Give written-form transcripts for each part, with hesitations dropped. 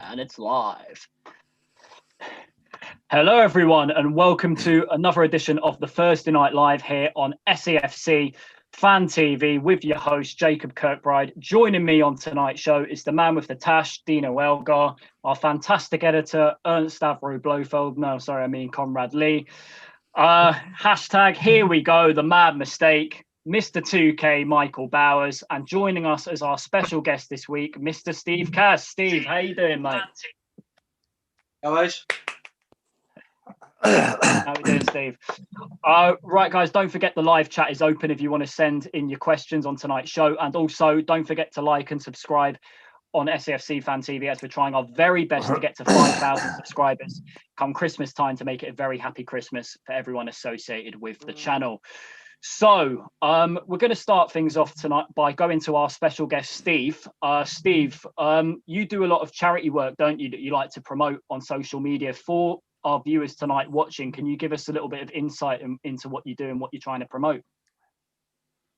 And it's live. Hello, everyone, and welcome to another edition of the Thursday Night Live here on SAFC Fan TV with your host, Jacob Kirkbride. Joining me on tonight's show is the man with the tash, Dino Elgar, our fantastic editor, Ernst Stavro Blofeld. No, sorry, I mean CONRAD Lee. Hashtag here we go, the mad mistake, Mr. 2K Michael Bowers, and joining us as our special guest this week, Mr. Steve Cass. Steve, how you doing, mate? Guys. How we doing, Steve? Right, guys, don't forget the live chat is open if you want to send in your questions on tonight's show, and also don't forget to like and subscribe on SAFC Fan TV as we're trying our very best to get to 5,000 subscribers come Christmas time to make it a very happy Christmas for everyone associated with the channel. So we're going to start things off tonight by going to our special guest, Steve. Steve, you do a lot of charity work, don't you, that you like to promote on social media for our viewers tonight watching. Can you give us a little bit of insight into what you do and what you're trying to promote?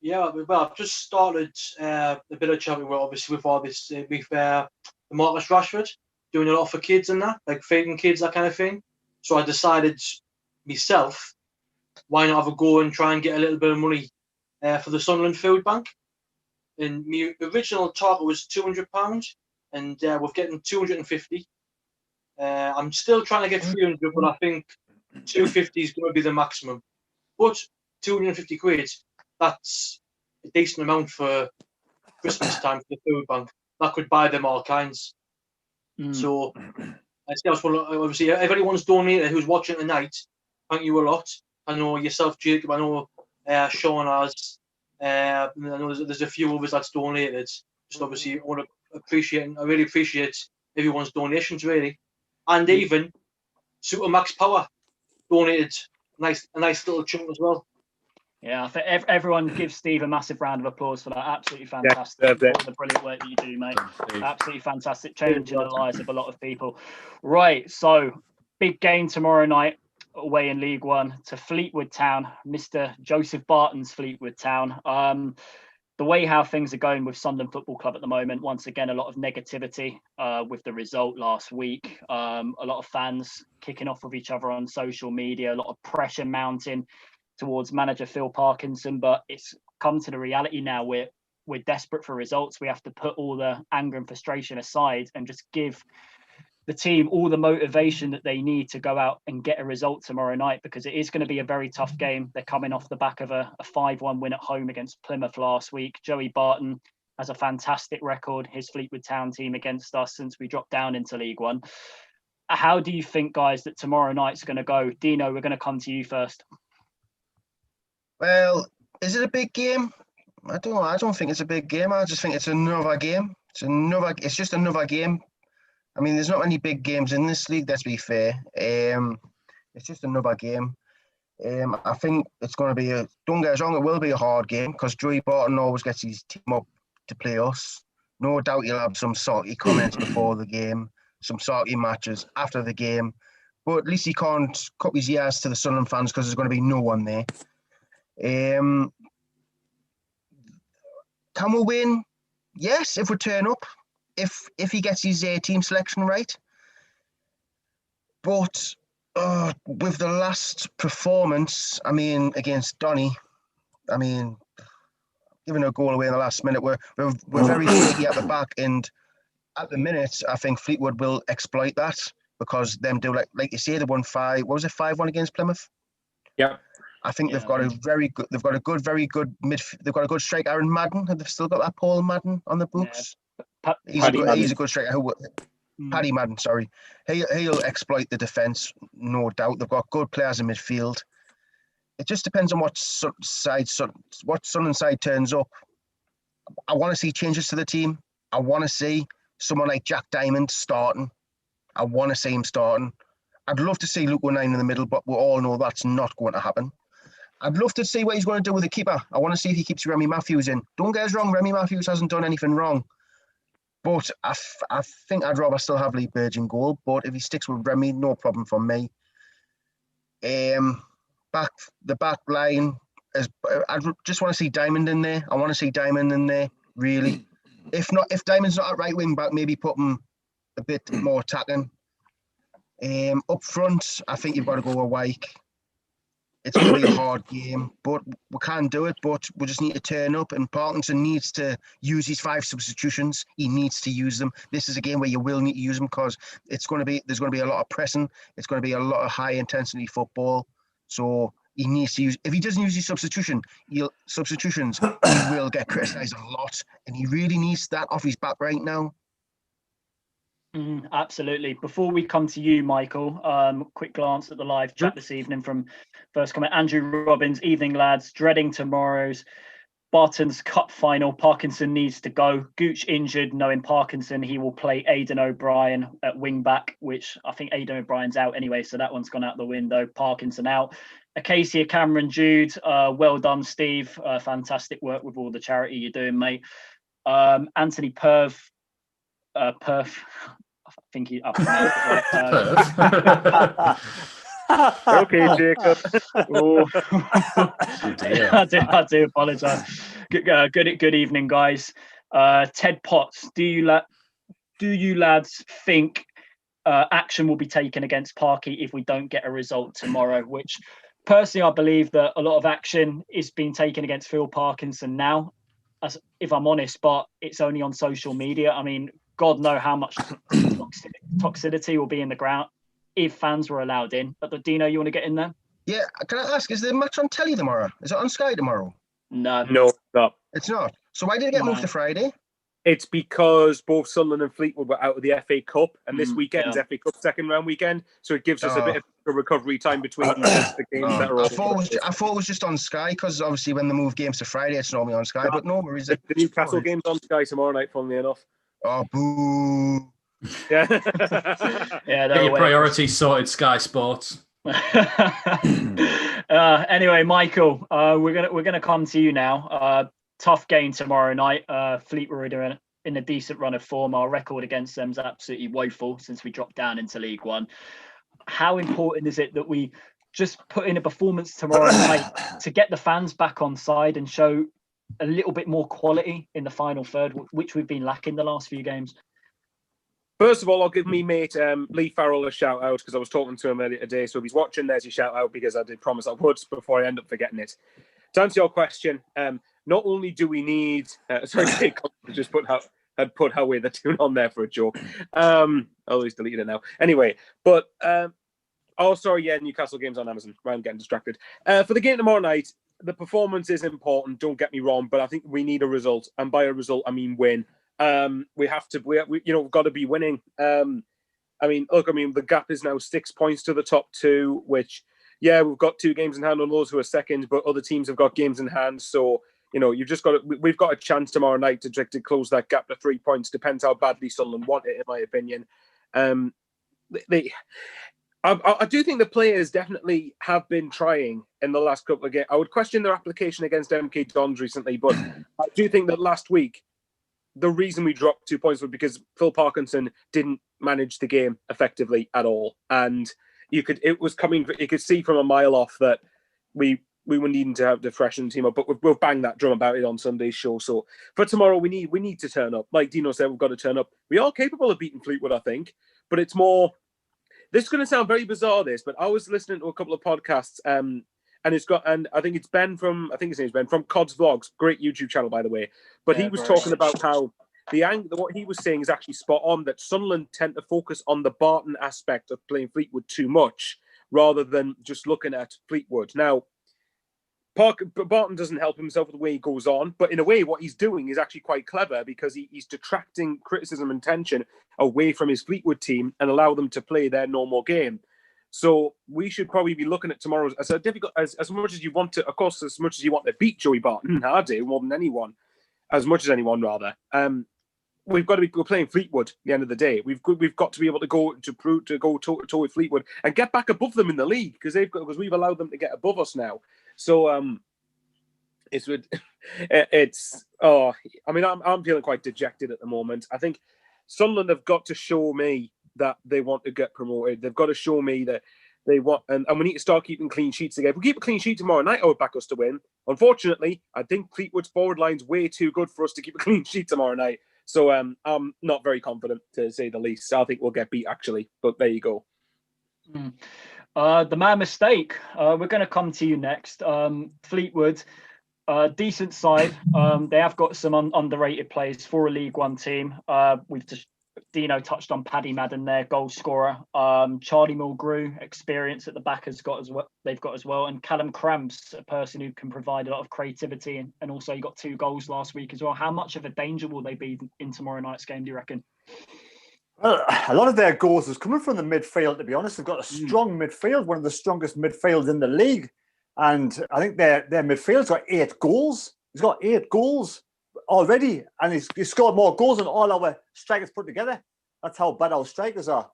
Yeah, well, I've just started a bit of charity work, obviously, with all this, with Marcus Rashford, doing a lot for kids and that, like feeding kids, that kind of thing. So I decided myself, why not have a go and try and get a little bit of money for the Sunderland Food Bank. And my original target was £200, and we're getting 250. I'm still trying to get 300, but I think 250 is going to be the maximum. But 250 quid, that's a decent amount for Christmas time for the food bank. That could buy them all kinds. So, obviously, if anyone's donated who's watching tonight, thank you a lot. I know yourself, Jacob. I know Sean has. I know there's a few others that's donated. Just obviously, I really appreciate everyone's donations, really. And even Super Max Power donated a nice little chunk as well. Yeah, I think everyone gives Steve a massive round of applause for that. Absolutely fantastic. All the brilliant work that you do, mate. Absolutely fantastic. Changing the lives of a lot of people. Right, so big game tomorrow night away in League One to Fleetwood Town, Mr. Joseph Barton's Fleetwood Town. The way how things are going with Sunderland Football Club at the moment, once again, a lot of negativity with the result last week. A lot of fans kicking off with each other on social media, a lot of pressure mounting towards manager Phil Parkinson, but it's come to the reality now we're desperate for results. We have to put all the anger and frustration aside and just give the team all the motivation that they need to go out and get a result tomorrow night, because it is going to be a very tough game. They're coming off the back of a 5-1 win at home against Plymouth last week. Joey Barton has a fantastic record, his Fleetwood Town team, against us since we dropped down into League One. How do you think, guys, that tomorrow night's going to go? Dino, we're going to come to you first. Well, is it a big game? I don't know. I don't think it's a big game. I just think it's another game. It's just another game. I mean, there's not many big games in this league, let's be fair. It's just another game. I think it's going to be don't get us wrong, it will be a hard game because Joey Barton always gets his team up to play us. No doubt he'll have some salty comments before the game, some salty matches after the game. But at least he can't cut his ears to the Sunderland fans because there's going to be no one there. Can we win? Yes, if we turn up. If he gets his team selection right. But with the last performance, I mean, against Donny, I mean, giving a goal away in the last minute, we're very shaky at the back, and at the minute, I think Fleetwood will exploit that because them do like you say, they won 5-1 against Plymouth. Yeah. I think they've got a very good they've got a good striker, Aaron Madden. Have they still got that Paul Madden on the books? Yeah. He's a good striker. Paddy Madden, sorry. He'll exploit the defence, no doubt. They've got good players in midfield. It just depends on what Sunderland side turns up. I want to see changes to the team. I want to see someone like Jack Diamond starting. I want to see him starting. I'd love to see Luke O'Nien in the middle, but we all know that's not going to happen. I'd love to see what he's going to do with the keeper. I want to see if he keeps Remy Matthews in. Don't get us wrong, Remy Matthews hasn't done anything wrong. But I think I'd rather still have Lee Burge in goal. But if he sticks with Remy, no problem for me. The back line, I just want to see Diamond in there. I want to see Diamond in there, really. If Diamond's not at right wing back, maybe put him a bit more attacking. Up front, I think you've got to go with Wyke. It's going to be a hard game, but we can do it. But we just need to turn up, and Parkinson needs to use his 5 substitutions. He needs to use them. This is a game where you will need to use them because there's going to be a lot of pressing. It's going to be a lot of high intensity football. So he needs to use. If he doesn't use his substitutions, he will get criticised a lot, and he really needs that off his back right now. Absolutely. Before we come to you, Michael, quick glance at the live chat this evening from first comment, Andrew Robbins. Evening, lads. Dreading tomorrow's Barton's Cup final. Parkinson needs to go. Gooch injured. Knowing Parkinson, he will play Aidan O'Brien at wing back, which I think Aidan O'Brien's out anyway, so that one's gone out the window. Parkinson out. Acacia, Cameron, Jude. Well done, Steve. Fantastic work with all the charity you're doing, mate. Anthony Perth. I think he. Okay, Jacob. I do apologise. Good evening, guys. Ted Potts, do you lads think action will be taken against Parky if we don't get a result tomorrow? Which personally, I believe that a lot of action is being taken against Phil Parkinson now, if I'm honest, but it's only on social media. I mean, God know how much toxicity will be in the ground if fans were allowed in. But Dino, you want to get in there? Yeah, can I ask, is the match on telly tomorrow? Is it on Sky tomorrow? No, it's not. It's not. So why did it get moved to Friday? It's because both Sunderland and Fleetwood were out of the FA Cup, and this weekend's FA Cup second round weekend, so it gives us a bit of a recovery time between the games that are all. I thought it was just on Sky, because obviously when they move games to Friday, it's normally on Sky, but no worries. The Newcastle game's on Sky tomorrow night, funnily enough. Oh, boo. Yeah. Get your priorities sorted, Sky Sports. Anyway, Michael, we're gonna come to you now. Tough game tomorrow night. Fleetwood are in a decent run of form. Our record against them is absolutely woeful since we dropped down into League One. How important is it that we just put in a performance tomorrow night to get the fans back on side and show a little bit more quality in the final third, which we've been lacking the last few games? First of all, I'll give me mate Lee Farrell a shout out, because I was talking to him earlier today. So if he's watching, there's your shout out, because I did promise I would before I end up forgetting it. To answer your question, not only do we need sorry, just had put How the Tune on there for a joke. Oh, he's deleted it now. Anyway, but Newcastle game's on Amazon. I'm getting distracted. For the game tomorrow night, the performance is important, don't get me wrong, but I think we need a result, and by a result I mean win. We've got to be winning. The gap is now 6 points to the top 2, which, we've got 2 games in hand on those who are second, but other teams have got games in hand. So, we've got a chance tomorrow night to close that gap to 3 points. Depends how badly Sunderland want it, in my opinion. I do think the players definitely have been trying in the last couple of games. I would question their application against MK Dons recently, but I do think that last week, the reason we dropped 2 points was because Phil Parkinson didn't manage the game effectively at all. And you could see from a mile off that we were needing to have the freshen team up, but we'll bang that drum about it on Sunday's show. So for tomorrow, we need to turn up. Like Dino said, we've got to turn up. We are capable of beating Fleetwood, I think, but it's more. This is going to sound very bizarre, but I was listening to a couple of podcasts, and I think it's Ben from Cod's Vlogs, great YouTube channel, by the way. But he was talking about how what he was saying is actually spot on, that Sunderland tend to focus on the Barton aspect of playing Fleetwood too much, rather than just looking at Fleetwood. Now, Barton doesn't help himself with the way he goes on, but in a way, what he's doing is actually quite clever, because he's detracting criticism and tension away from his Fleetwood team and allow them to play their normal game. So we should probably be looking at tomorrow as a difficult, as much as you want to, of course, as much as you want to beat Joey Barton, I do, more than anyone, as much as anyone rather. We've got to be playing Fleetwood at the end of the day. We've got to be able to go toe with Fleetwood and get back above them in the league, because we've allowed them to get above us now. So I'm feeling quite dejected at the moment. I think Sunderland have got to show me that they want to get promoted. They've got to show me that they want, and we need to start keeping clean sheets again. If we keep a clean sheet tomorrow night, I would back us to win. Unfortunately, I think Fleetwood's forward line's way too good for us to keep a clean sheet tomorrow night. So I'm not very confident, to say the least. I think we'll get beat, actually. But there you go. The man mistake. We're going to come to you next. Fleetwood, decent side. They have got some underrated players for a League One team. Dino touched on Paddy Madden there, goal scorer. Charlie Mulgrew, experience at the back they've got as well. And Callum Cramps, a person who can provide a lot of creativity, and also he got 2 goals last week as well. How much of a danger will they be in tomorrow night's game, do you reckon? Well, a lot of their goals is coming from the midfield, to be honest. They've got a strong midfield, one of the strongest midfields in the league. And I think their midfield's got 8 goals. He's got 8 goals already, and he's scored more goals than all our strikers put together. That's how bad our strikers are.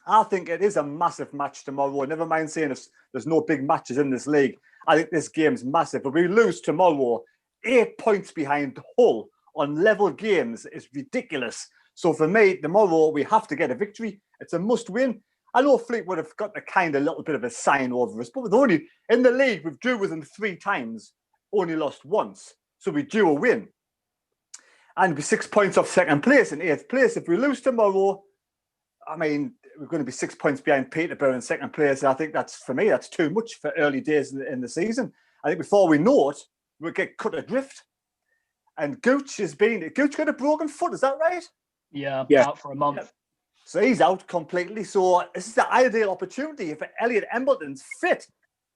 I think it is a massive match tomorrow. Never mind saying there's no big matches in this league. I think this game's massive. If we lose tomorrow, 8 points behind Hull on level games is ridiculous. So for me, tomorrow we have to get a victory. It's a must-win. I know Fleetwood have got the kind of little bit of a sign over us, but with only in the league we've drew with them 3 times, only lost once. So we drew a win. And be 6 points off second place and 8th place. If we lose tomorrow, I mean, we're going to be 6 points behind Peterborough in second place. And I think that's too much for early days in the season. I think before we know it, we'll get cut adrift. And Gooch got a broken foot, is that right? Yeah, out for a month. Yeah. So he's out completely. So this is the ideal opportunity if Elliot Embleton's fit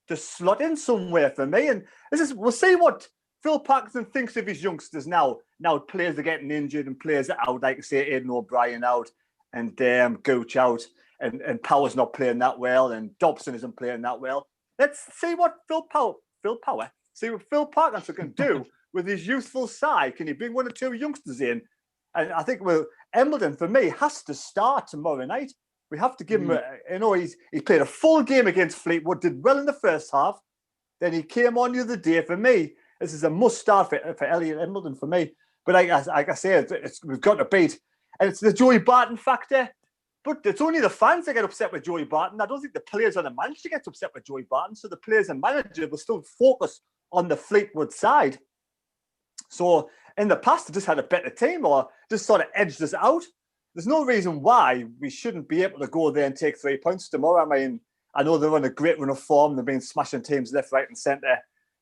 to slot in somewhere for me. And we'll see what Phil Parkinson thinks of his youngsters now. Now players are getting injured and players are out, like I say, Aidan O'Brien out and Gooch out and Power's not playing that well and Dobson isn't playing that well. Let's see what Phil Parkinson can do with his youthful side. Can he bring 1 or 2 youngsters in? And I think Embleton, for me, has to start tomorrow night. We have to give him, he played a full game against Fleetwood, did well in the first half. Then he came on the other day. For me, this is a must start for Elliot Embleton for me. But like I say, we've got to beat. And it's the Joey Barton factor. But it's only the fans that get upset with Joey Barton. I don't think the players or the manager gets upset with Joey Barton. So the players and manager will still focus on the Fleetwood side. So in the past, they just had a better team or just sort of edged us out. There's no reason why we shouldn't be able to go there and take 3 points tomorrow. I mean, I know they're on a great run of form. They've been smashing teams left, right and centre.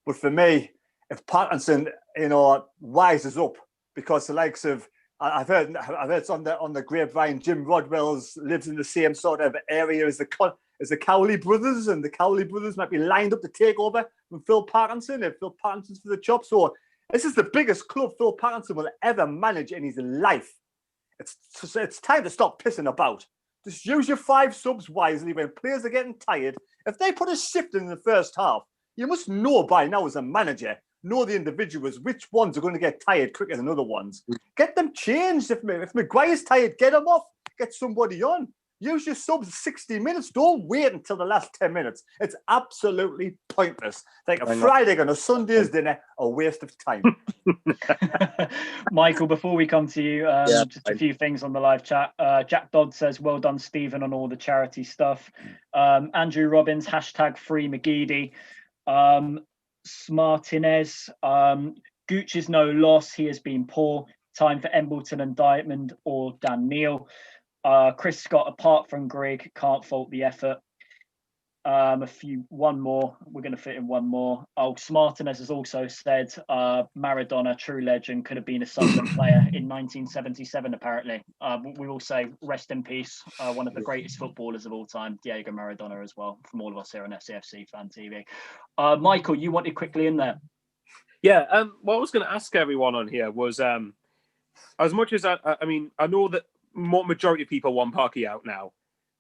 But for me, if Parkinson, wises up, because the likes of, I've heard it's on the grapevine, Jim Rodwell's lives in the same sort of area as the Cowley brothers, and the Cowley brothers might be lined up to take over from Phil Parkinson if Phil Parkinson's for the job. So this is the biggest club Phil Parkinson will ever manage in his life. It's time to stop pissing about. Just use your 5 subs wisely when players are getting tired. If they put a shift in the first half, you must know by now as a manager, know the individuals, which ones are going to get tired quicker than other ones. Get them changed. If Maguire's tired, get him off. Get somebody on. Use your subs 60 minutes. Don't wait until the last 10 minutes. It's absolutely pointless. Like a Friday on a Sunday's dinner, a waste of time. Michael, before we come to you, just a few things on the live chat. Jack Dodd says, well done, Stephen, on all the charity stuff. Andrew Robbins, #free McGeady. Smartinez, Gooch is no loss. He has been poor. Time for Embleton and Diamond or Dan Neal. Chris Scott, apart from Grigg, can't fault the effort. One more. We're going to fit in one more. Smartinez has also said Maradona, true legend, could have been a Sunderland player in 1977, apparently. We will say rest in peace, one of the greatest footballers of all time, Diego Maradona, as well, from all of us here on SAFC Fan TV. Michael, you wanted quickly in there. Yeah, what I was going to ask everyone on here was, as much as I know that majority of people want Parky out now,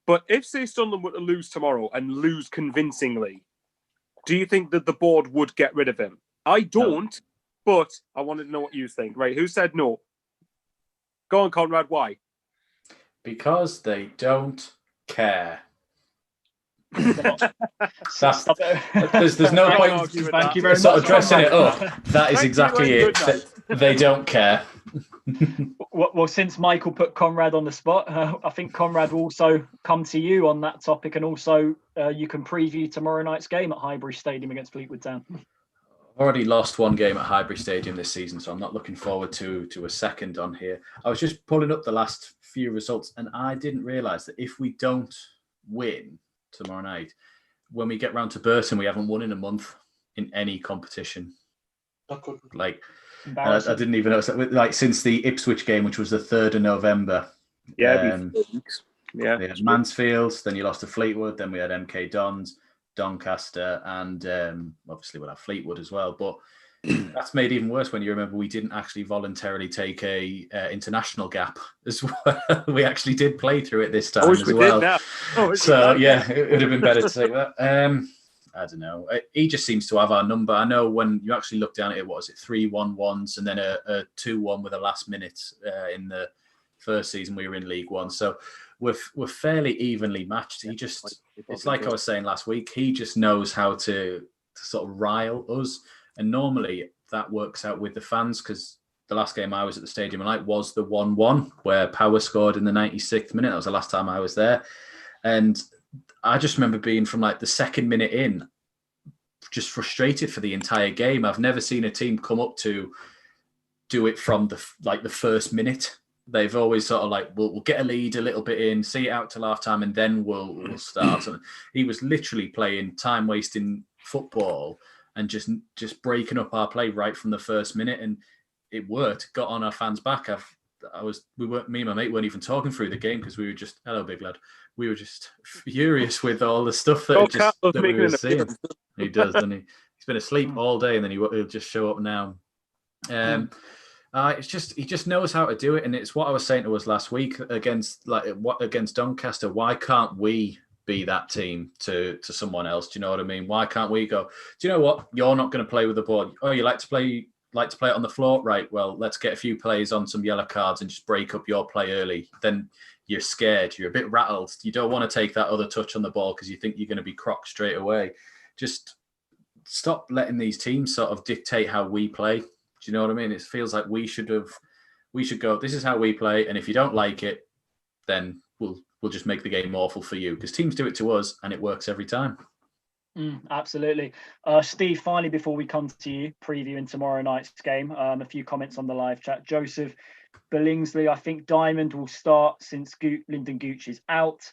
but if, say, Sunderland were to lose tomorrow and lose convincingly, do you think that the board would get rid of him? I don't, but I wanted to know what you think. Right, who said no? Go on, Conrad, why? Because they don't care. There's no point Thank you very sort much. of dressing it up. That is exactly it. They don't care. Well, since Michael put Conrad on the spot, I think Conrad will also come to you on that topic, and also you can preview tomorrow night's game at Highbury Stadium against Fleetwood Town. I've already lost one game at Highbury Stadium this season, so I'm not looking forward to a second on here. I was just pulling up the last few results, and I didn't realise that if we don't win tomorrow night, when we get round to Burton, we haven't won in a month in any competition. Like, I didn't even notice that. Like, since the Ipswich game, which was the 3rd of November. Yeah, yeah. We had Mansfield, then you lost to Fleetwood, then we had MK Dons, Doncaster, and obviously we'll have Fleetwood as well. But that's made even worse when you remember we didn't actually voluntarily take a international gap as well. We actually did play through it this time as well. So yeah, it would have been better to take that. I don't know. He just seems to have our number. I know when you actually look down at it, what was it, 3-1-1s and then a 2-1 with a last minute in the first season we were in League One. So we're fairly evenly matched. It's like I was saying last week, he just knows how to sort of rile us. And normally that works out with the fans, because the last game I was at the Stadium Light was the 1-1 where Power scored in the 96th minute. That was the last time I was there. And I just remember being from like the second minute in, just frustrated for the entire game. I've never seen a team come up to do it from the first minute. They've always sort of like, we'll get a lead a little bit in, see it out till half time, and then we'll start. And he was literally playing time wasting football and just breaking up our play right from the first minute, and it worked. Got on our fans' back. Me and my mate weren't even talking through the game because we were just, hello, big lad. We were just furious with all the stuff that we were seeing. He does, doesn't he? He's been asleep all day, and then he'll just show up now. It's just, he just knows how to do it, and it's what I was saying to us last week against Doncaster. Why can't we be that team to someone else? Do you know what I mean? Why can't we go, do you know what? You're not going to play with the ball. Oh, you like to play it on the floor? Right, well, let's get a few plays on some yellow cards and just break up your play early. Then you're scared. You're a bit rattled. You don't want to take that other touch on the ball because you think you're going to be crocked straight away. Just stop letting these teams sort of dictate how we play. Do you know what I mean? It feels like we should go, this is how we play, and if you don't like it, then we'll just make the game awful for you, because teams do it to us and it works every time. Absolutely. Steve, finally, before we come to you, previewing tomorrow night's game, a few comments on the live chat. Joseph Billingsley, I think Diamond will start since Lyndon Gooch is out.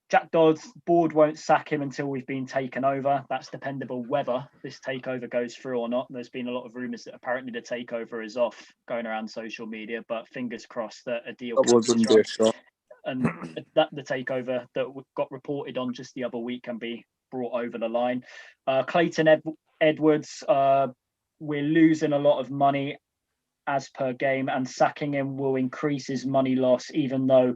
Jack Dodds, board won't sack him until we've been taken over. That's dependable whether this takeover goes through or not. There's been a lot of rumours that apparently the takeover is off going around social media, but fingers crossed that a deal wouldn't be a shot. And that the takeover that got reported on just the other week can be brought over the line. Clayton Edwards, we're losing a lot of money as per game, and sacking him will increase his money loss, even though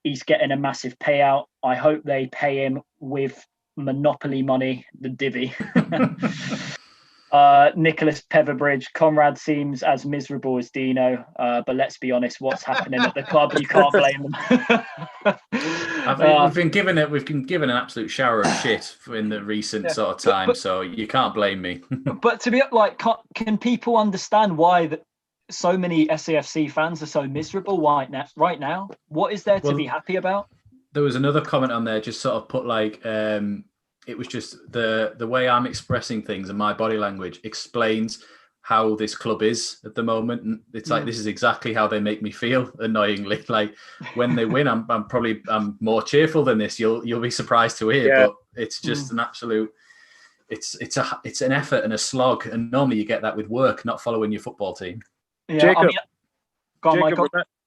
he's getting a massive payout. I hope they pay him with monopoly money, the divvy. Nicholas Peverbridge, Conrad seems as miserable as Dino, but let's be honest, what's happening at the club, you can't blame them. We've been given an absolute shower of shit in the recent sort of time, so you can't blame me. But to be like, can people understand why so many SAFC fans are so miserable right now? What is there to be happy about? There was another comment on there, just sort of put like, it was just the way I'm expressing things and my body language explains how this club is at the moment. And it's like, this is exactly how they make me feel, annoyingly. Like when they win, I'm more cheerful than this. You'll be surprised to hear, but it's just an absolute, it's an effort and a slog. And normally you get that with work, not following your football team. Yeah, Jacob,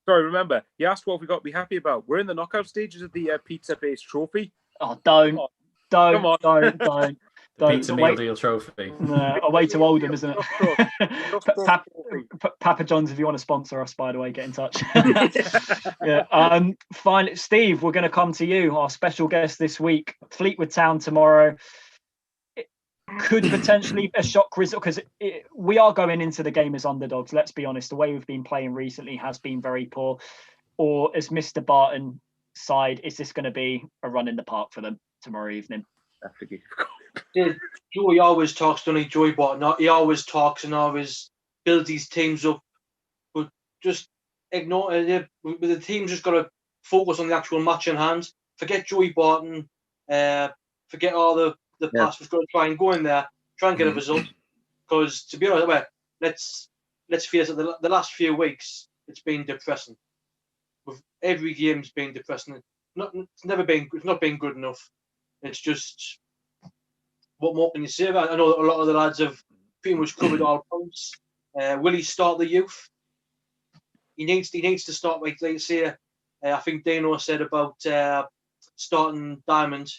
remember, you asked what we got to be happy about. We're in the knockout stages of the pizza-based trophy. Oh, don't. The pizza meal deal trophy. Away to Oldham, isn't it? Papa John's, if you want to sponsor us, by the way, get in touch. Finally, Steve, we're going to come to you. Our special guest this week, Fleetwood Town tomorrow. Could potentially a shock result, because we are going into the game as underdogs. Let's be honest, the way we've been playing recently has been very poor. Or as Mr. Barton side, is this going to be a run in the park for them tomorrow evening? Joey always talks, doesn't he, Joey Barton? He always talks and always builds these teams up, but just ignore it. The team's just got to focus on the actual match in hand. Forget Joey Barton. Forget all the past. We've got to try and go in there, try and get a result. Because to be honest, well, let's face it, the last few weeks it's been depressing. With every game's been depressing. It's not been good enough. It's just, what more can you say about it? I know a lot of the lads have pretty much covered all points. Will he start the youth? He needs to start, like they say. I think Dino said about starting Diamond.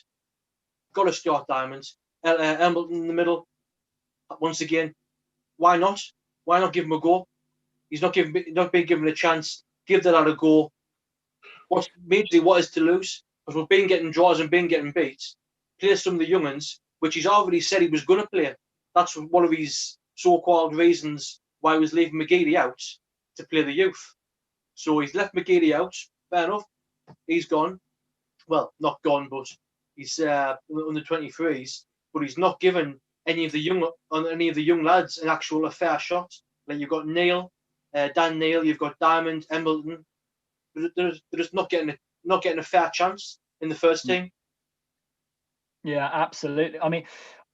Got to start Diamond. Embleton in the middle. Once again, why not? Why not give him a go? He's not being given a chance. Give that a go. What is to lose? Because we've been getting draws and been getting beat. Play some of the young uns, which he's already said he was going to play. That's one of his so-called reasons why he was leaving McGeady out, to play the youth. So he's left McGeady out. Fair enough. He's gone. Well, not gone, but he's under 23s. But he's not given any of the young lads a fair shot. Like, you've got Neil, Dan Neil. You've got Diamond, Embleton. They're just not getting a fair chance in the first team. Yeah, absolutely. I mean,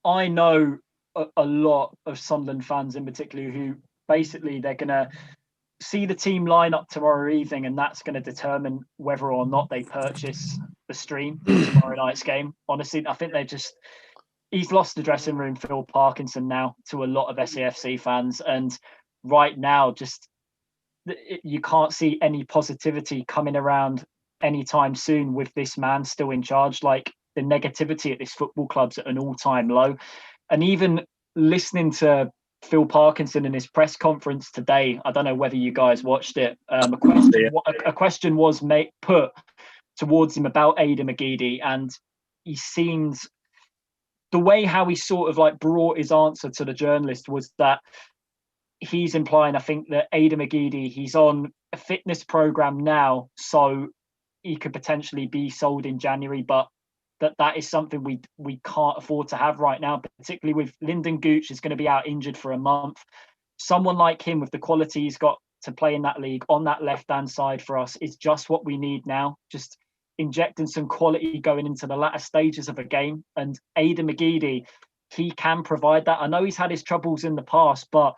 I know a lot of Sunderland fans in particular who basically they're going to see the team line up tomorrow evening, and that's going to determine whether or not they purchase the stream for tomorrow night's game. Honestly, I think he's lost the dressing room, Phil Parkinson, now to a lot of SAFC fans. And right now, you can't see any positivity coming around anytime soon with this man still in charge. Like, the negativity at this football club's at an all-time low. And even listening to Phil Parkinson in his press conference today, I don't know whether you guys watched it. A question was put towards him about Aidan McGeady, and he seems, the way how he sort of like brought his answer to the journalist was that he's implying, I think, that Aidan McGeady, he's on a fitness program now, so he could potentially be sold in January, but that is something we can't afford to have right now, particularly with Lyndon Gooch is going to be out injured for a month. Someone like him with the quality he's got to play in that league on that left-hand side for us is just what we need now. Just injecting some quality going into the latter stages of a game. And Aidan McGeady, he can provide that. I know he's had his troubles in the past, but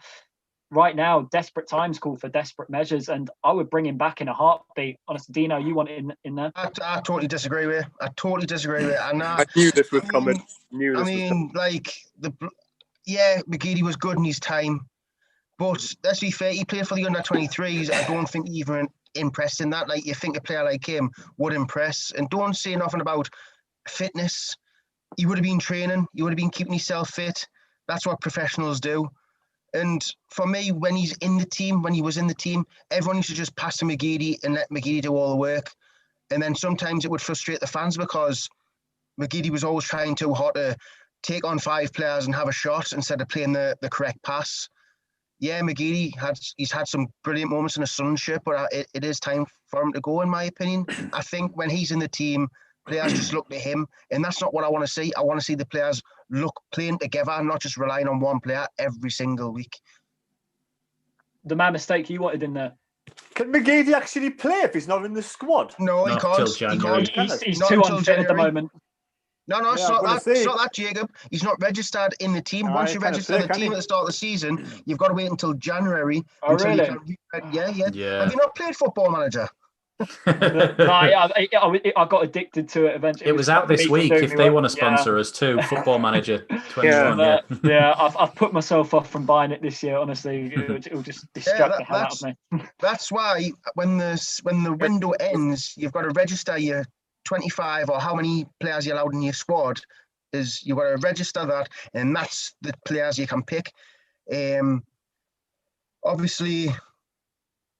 right now, desperate times call for desperate measures, and I would bring him back in a heartbeat. Honestly, Dino, you want it in there? I totally disagree with you. And I knew this was coming. McGeady was good in his time, but let's be fair, he played for the under-23s. I don't think he even impressed in that. Like, you think a player like him would impress, and don't say nothing about fitness. He would have been training. He would have been keeping himself fit. That's what professionals do. And for me, when he was in the team, everyone used to just pass to McGeady and let McGeady do all the work. And then sometimes it would frustrate the fans because McGeady was always trying too hard to take on 5 players and have a shot instead of playing the correct pass. Yeah, McGeady he's had some brilliant moments in a Sunderland shirt, but it is time for him to go, in my opinion. I think when he's in the team, players just look to him, and that's not what I want to see. I want to see the players playing together, not just relying on one player every single week. The man mistake you wanted in there. Can McGeady actually play if he's not in the squad? No, he can't. He's too unfit at the moment. No, it's not that, Jacob. He's not registered in the team. Once you register the team at the start of the season, you've got to wait until January. Oh, really? Yeah. Have you not played Football Manager? I got addicted to it eventually. It was out this week. If they want to sponsor us too, Football Manager 21. I've put myself off from buying it this year. Honestly, it'll just distract the hell out of me. That's why when the window ends, you've got to register your 25 or how many players you're allowed in your squad. Is you've got to register that, and that's the players you can pick. Obviously,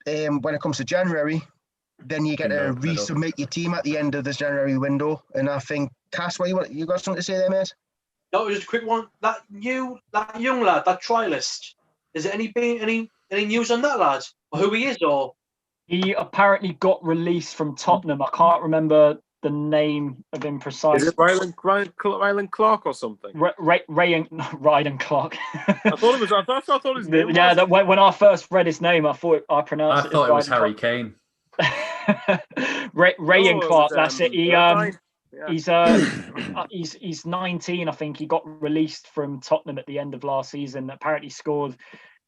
when it comes to January, then you get to resubmit your team at the end of this January window. And I think, Cass, you got something to say there, mate? No, just a quick one. That young lad, that trialist, is there any news on that lad? Or who he is, or? He apparently got released from Tottenham. I can't remember the name of him precisely. Is it Rylan Clark or something? Ryan Clark. I thought it was. I thought his name. Yeah, when I first read his name, I thought I pronounced it. I thought it was Harry Kane. Ray and Clark. That's it. He's 19. I think he got released from Tottenham at the end of last season. Apparently scored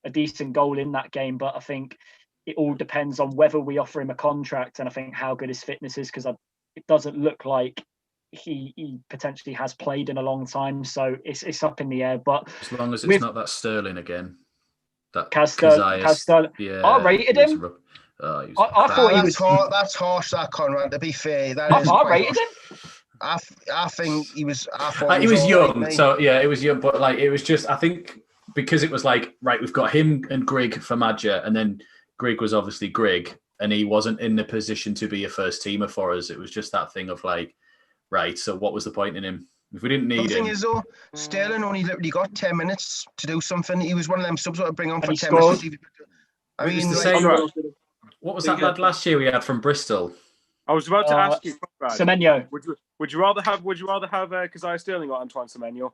a decent goal in that game, but I think it all depends on whether we offer him a contract and I think how good his fitness is, because it doesn't look like he potentially has played in a long time, so it's up in the air. But as long as it's not that Sterling again, that Sterling, yeah, I rated him. I thought he was. That's harsh, that Conrad. To be fair, I rated him. I think he was. He was young, right, so yeah, it was young. But like, it was just, I think, because it was like, right, we've got him and Grigg for Madja, and then Grigg was obviously Grigg, and he wasn't in the position to be a first teamer for us. It was just that thing of like, right, so what was the point in him if we didn't need him? The thing is, though, Sterling only literally got 10 minutes to do something. He was one of them subs that I bring on for 10 minutes. I mean, what was that lad last year we had from Bristol? I was about to ask you, Semenyo. Would you rather have Keziah Sterling or Antoine Semenyo?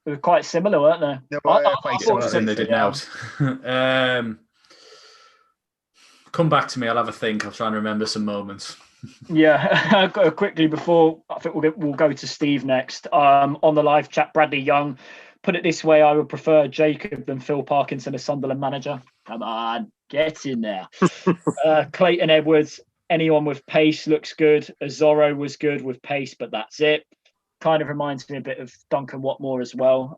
They were quite similar, weren't they? They were quite similar. And they didn't out. Come back to me. I'll have a think. I'll try and remember some moments. Yeah, quickly before I think we'll go to Steve next. On the live chat, Bradley Young put it this way: I would prefer Jacob than Phil Parkinson as Sunderland manager. Come on, get in there. Clayton Edwards, anyone with pace looks good. Azorro was good with pace, but that's it. Kind of reminds me a bit of Duncan Watmore as well.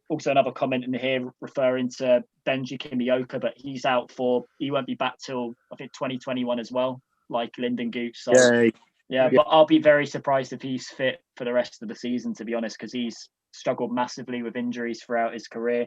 Also another comment in here referring to Benji Kimmioka, but he won't be back till I think 2021 as well, like Lyndon Gooch. So yeah, but I'll be very surprised if he's fit for the rest of the season, to be honest, because he's struggled massively with injuries throughout his career.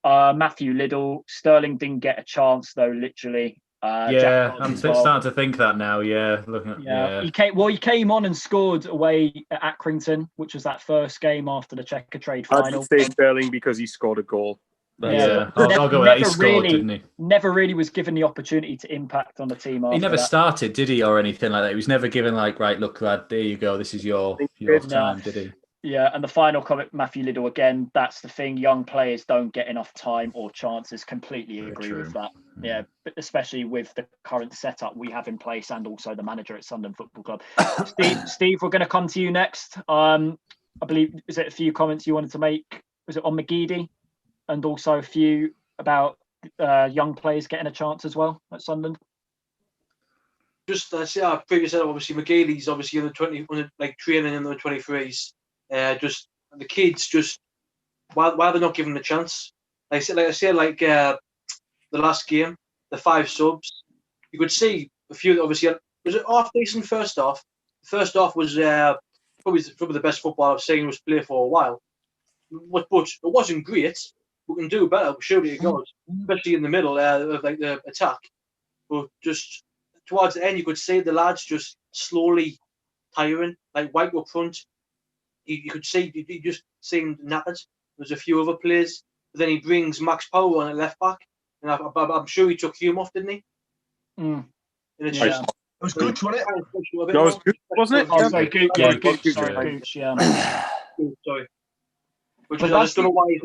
Matthew Liddell, Sterling didn't get a chance though, literally. I'm starting to think that now. He came on and scored away at Accrington, which was that first game after the Checker Trade final. I'd say Sterling because he scored a goal. I'll go with that. He scored, didn't he? Never really was given the opportunity to impact on the team. He never started, did he, or anything like that? He was never given like, right, look, lad, there you go. This is your time, did he? Yeah, and the final comment, Matthew Liddell, again, that's the thing. Young players don't get enough time or chances. Completely agree with that. Yeah, but especially with the current setup we have in place and also the manager at Sunderland Football Club. Steve, we're going to come to you next. I believe, is it a few comments you wanted to make? Was it on McGeady? And also a few about young players getting a chance as well at Sunderland? Just, I previously said, obviously, McGeady's obviously in the 20, like training in the 23s. Just the kids, just why they're not given the chance. Like I said, the last game, the 5 subs, you could see a few. Obviously, was it half decent first half? The first half was probably the best football I've seen was played for a while. But it wasn't great. We can do better. Surely it goes, especially in the middle of like the attack. But just towards the end, you could see the lads just slowly tiring. Like White up front. You could see he just seemed knackered. There's a few other players, but then he brings Max Power on at left back, and I'm sure he took Hume off, didn't he? It was Gooch, wasn't it? No, it was Gooch, wasn't it? Oh, sorry, Gooch. Sorry. Which is, I just don't know why he's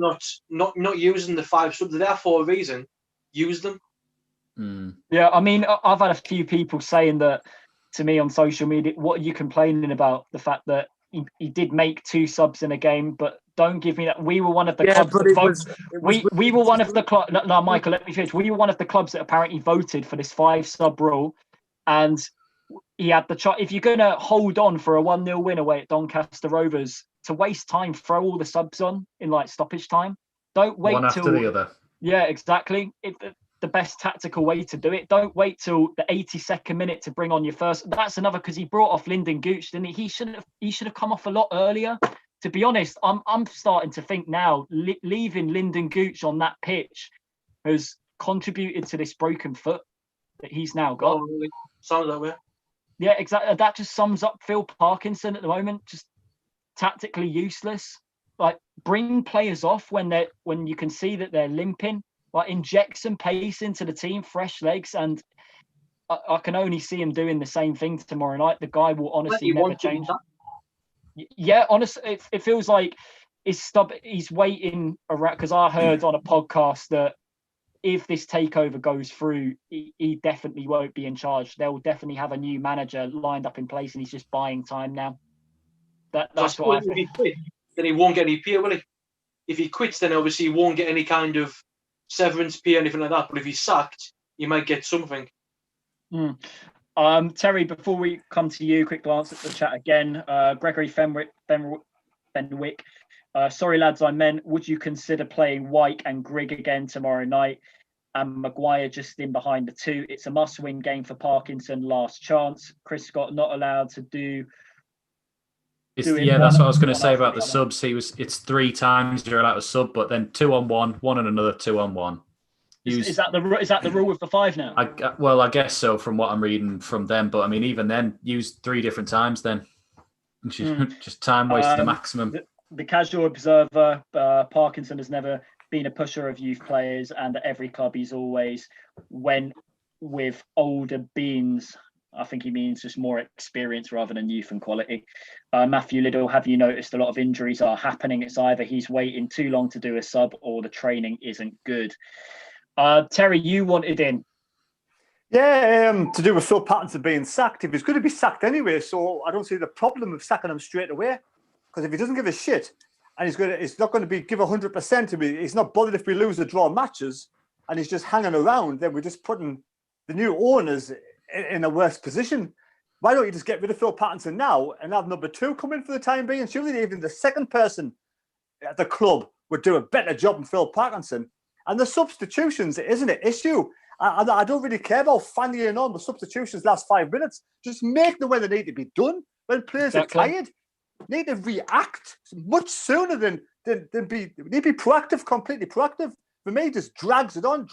not using the 5 subs. They're there for a reason. Use them. Yeah, I mean, I've had a few people saying that to me on social media. What are you complaining about? The fact that he did make 2 subs in a game, but don't give me that. We were one of the clubs that voted. We were one of the clubs. No, Michael, let me finish. We were one of the clubs that apparently voted for this 5 sub rule, and he had the if you're going to hold on for a 1-0 win away at Doncaster Rovers, to waste time, throw all the subs on in like stoppage time. Don't wait one after the other. Yeah, exactly. The best tactical way to do it. Don't wait till the 82nd minute to bring on your first. That's another, because he brought off Lyndon Gooch, didn't he? He should have come off a lot earlier. To be honest, I'm starting to think now leaving Lyndon Gooch on that pitch has contributed to this broken foot that he's now got. Sounds that way. Yeah, exactly. That just sums up Phil Parkinson at the moment. Just tactically useless. Like, bring players off when you can see that they're limping. Like, inject some pace into the team, fresh legs, and I can only see him doing the same thing tomorrow night. The guy will honestly never change. Yeah, honestly, it feels like he's waiting around, because I heard on a podcast that if this takeover goes through, he definitely won't be in charge. They'll definitely have a new manager lined up in place, and he's just buying time now. That's what I think. If he quits, then he won't get any pay, will he? If he quits, then obviously he won't get any kind of severance pay or anything like that. But if he's sacked, he might get something. Terry, before we come to you, quick glance at the chat again. Gregory Fenwick. Sorry, lads, I meant, would you consider playing Wyke and Grigg again tomorrow night? And Maguire just in behind the two. It's a must-win game for Parkinson. Last chance. Chris Scott not allowed to do. That's what I was going to say about the subs. It's 3 times you're allowed to sub, but then 2-on-1, one and another 2-on-1. Is that the rule with the 5 now? I guess so from what I'm reading from them. But I mean, even then, use 3 different times then. Just time waste to the maximum. The casual observer, Parkinson has never been a pusher of youth players, and at every club he's always went with older beans. I think he means just more experience rather than youth and quality. Matthew Liddell, have you noticed a lot of injuries are happening? It's either he's waiting too long to do a sub or the training isn't good. Terry, you wanted in. Yeah, to do with Phil Pattinson being sacked. If he's going to be sacked anyway, so I don't see the problem of sacking him straight away. Because if he doesn't give a shit, and he's not going to give 100% to me, he's not bothered if we lose or draw matches, and he's just hanging around, then we're just putting the new owners in a worse position. Why don't you just get rid of Phil Pattinson now and have number 2 come in for the time being? Surely even the second person at the club would do a better job than Phil Parkinson. And the substitutions isn't an issue. I don't really care about fannying on the substitutions last 5 minutes. Just make them when they need to be done. When players are tired, need to react much sooner than be. Need to be proactive, completely proactive. For me, just drags it on.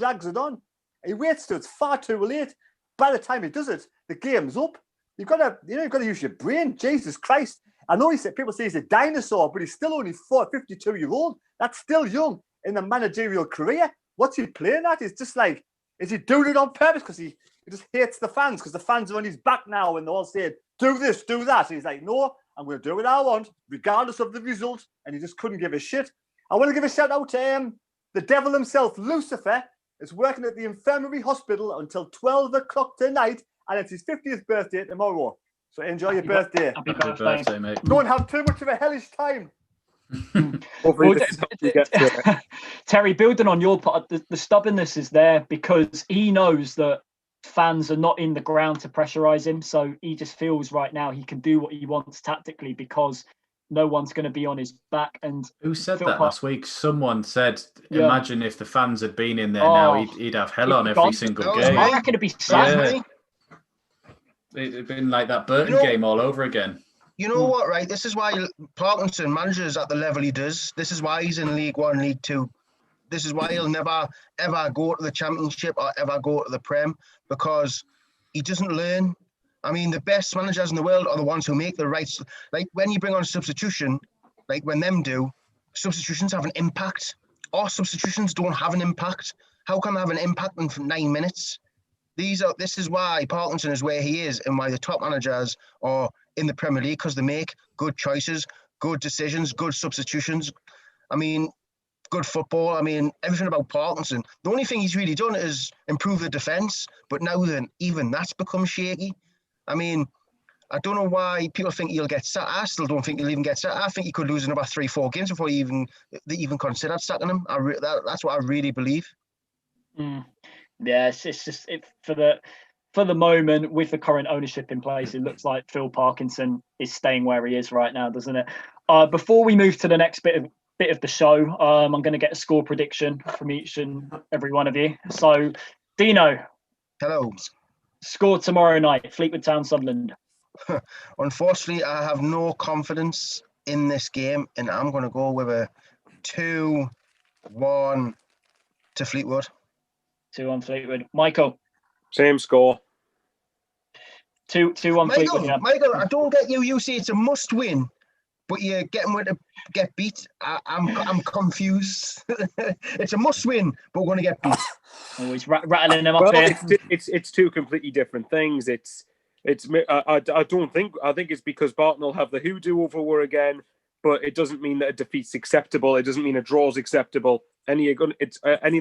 He waits till it's far too late. By the time he does it, the game's up. You've got to use your brain. Jesus Christ! I know people say he's a dinosaur, but he's still only 52-year-old. That's still young in the managerial career. What's he playing at? It's just like, is he doing it on purpose because he just hates the fans because the fans are on his back now and they're all saying, do this, do that. And he's like, no, I'm going to do what I want, regardless of the result. And he just couldn't give a shit. I want to give a shout out to the devil himself, Lucifer, is working at the infirmary hospital until 12 o'clock tonight, and it's his 50th birthday tomorrow. So enjoy your birthday. Happy birthday, mate. Don't have too much of a hellish time. Terry, building on your part, the stubbornness is there because he knows that fans are not in the ground to pressurise him. So he just feels right now he can do what he wants tactically because no one's going to be on his back. And who said that last week? Someone said, imagine if the fans had been in there now, he'd have hell on every single game. I reckon it'd be sad. It'd been like that Burton game all over again. You know what, right? This is why Parkinson manages at the level he does. This is why he's in League One, League Two. This is why he'll never, ever go to the Championship or ever go to the Prem, because he doesn't learn. I mean, the best managers in the world are the ones who make the right... Like, when you bring on a substitution, like when them do, substitutions have an impact. Our substitutions don't have an impact. How can they have an impact in 9 minutes? This is why Parkinson is where he is and why the top managers are in the Premier League, because they make good choices, good decisions, good substitutions. I mean, good football. I mean, everything about Parkinson. The only thing he's really done is improve the defence, but now then, even that's become shaky. I mean, I don't know why people think he'll get sacked. I still don't think he'll even get sacked. I think he could lose in about 3-4 games before they even considered sacking him. That's what I really believe. Yeah, it's just for the moment, with the current ownership in place, it looks like Phil Parkinson is staying where he is right now, doesn't it? Before we move to the next bit of the show, I'm going to get a score prediction from each and every one of you. So, Dino. Hello. Score tomorrow night, Fleetwood Town, Sunderland. Unfortunately, I have no confidence in this game, and I'm going to go with a 2-1 to Fleetwood. 2-1 Fleetwood. Michael. Same score. 2-1 Fleetwood. Yeah. Michael, I don't get you. You say it's a must-win, but you're getting ready to get beat. I'm confused. It's a must-win, but we're going to get beat. Always rattling them up here. It's two completely different things. I think it's because Barton will have the hoodoo over again, but it doesn't mean that a defeat's acceptable. It doesn't mean a draw's acceptable. any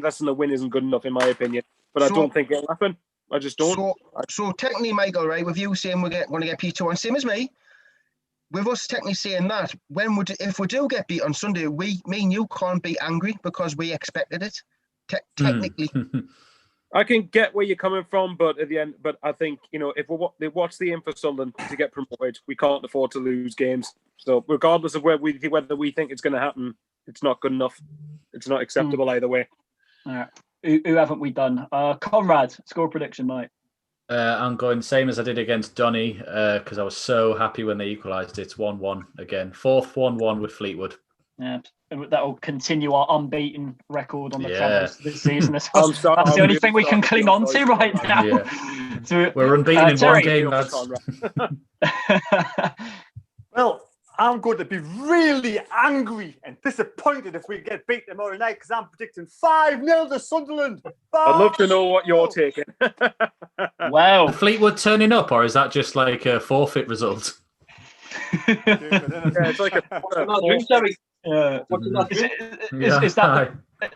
less than a win isn't good enough in my opinion. But I don't think it'll happen. I just don't. So technically, Michael, right, with you saying we're going to get beat 2-1, same as me. With us technically saying that, if we do get beat on Sunday, me and you can't be angry because we expected it. Technically. I can get where you're coming from, but at the end, I think, if what's the aim for Sunderland to get promoted, we can't afford to lose games. So regardless of whether we think it's going to happen, it's not good enough. It's not acceptable either way. All right. Who haven't we done? CONRAD, score prediction, mate. I'm going same as I did against Donny because I was so happy when they equalised. It's 1-1 again. 4th 1-1 with Fleetwood. Yeah, that will continue our unbeaten record on the channels this season. That's the only thing we can cling on to right now. Yeah. So, we're unbeaten in one game, lads. Well, I'm going to be really angry and disappointed if we get beat tomorrow night because I'm predicting 5-0 to Sunderland. I'd love to know what you're taking. Wow. Are Fleetwood turning up, or is that just like a forfeit result? It's like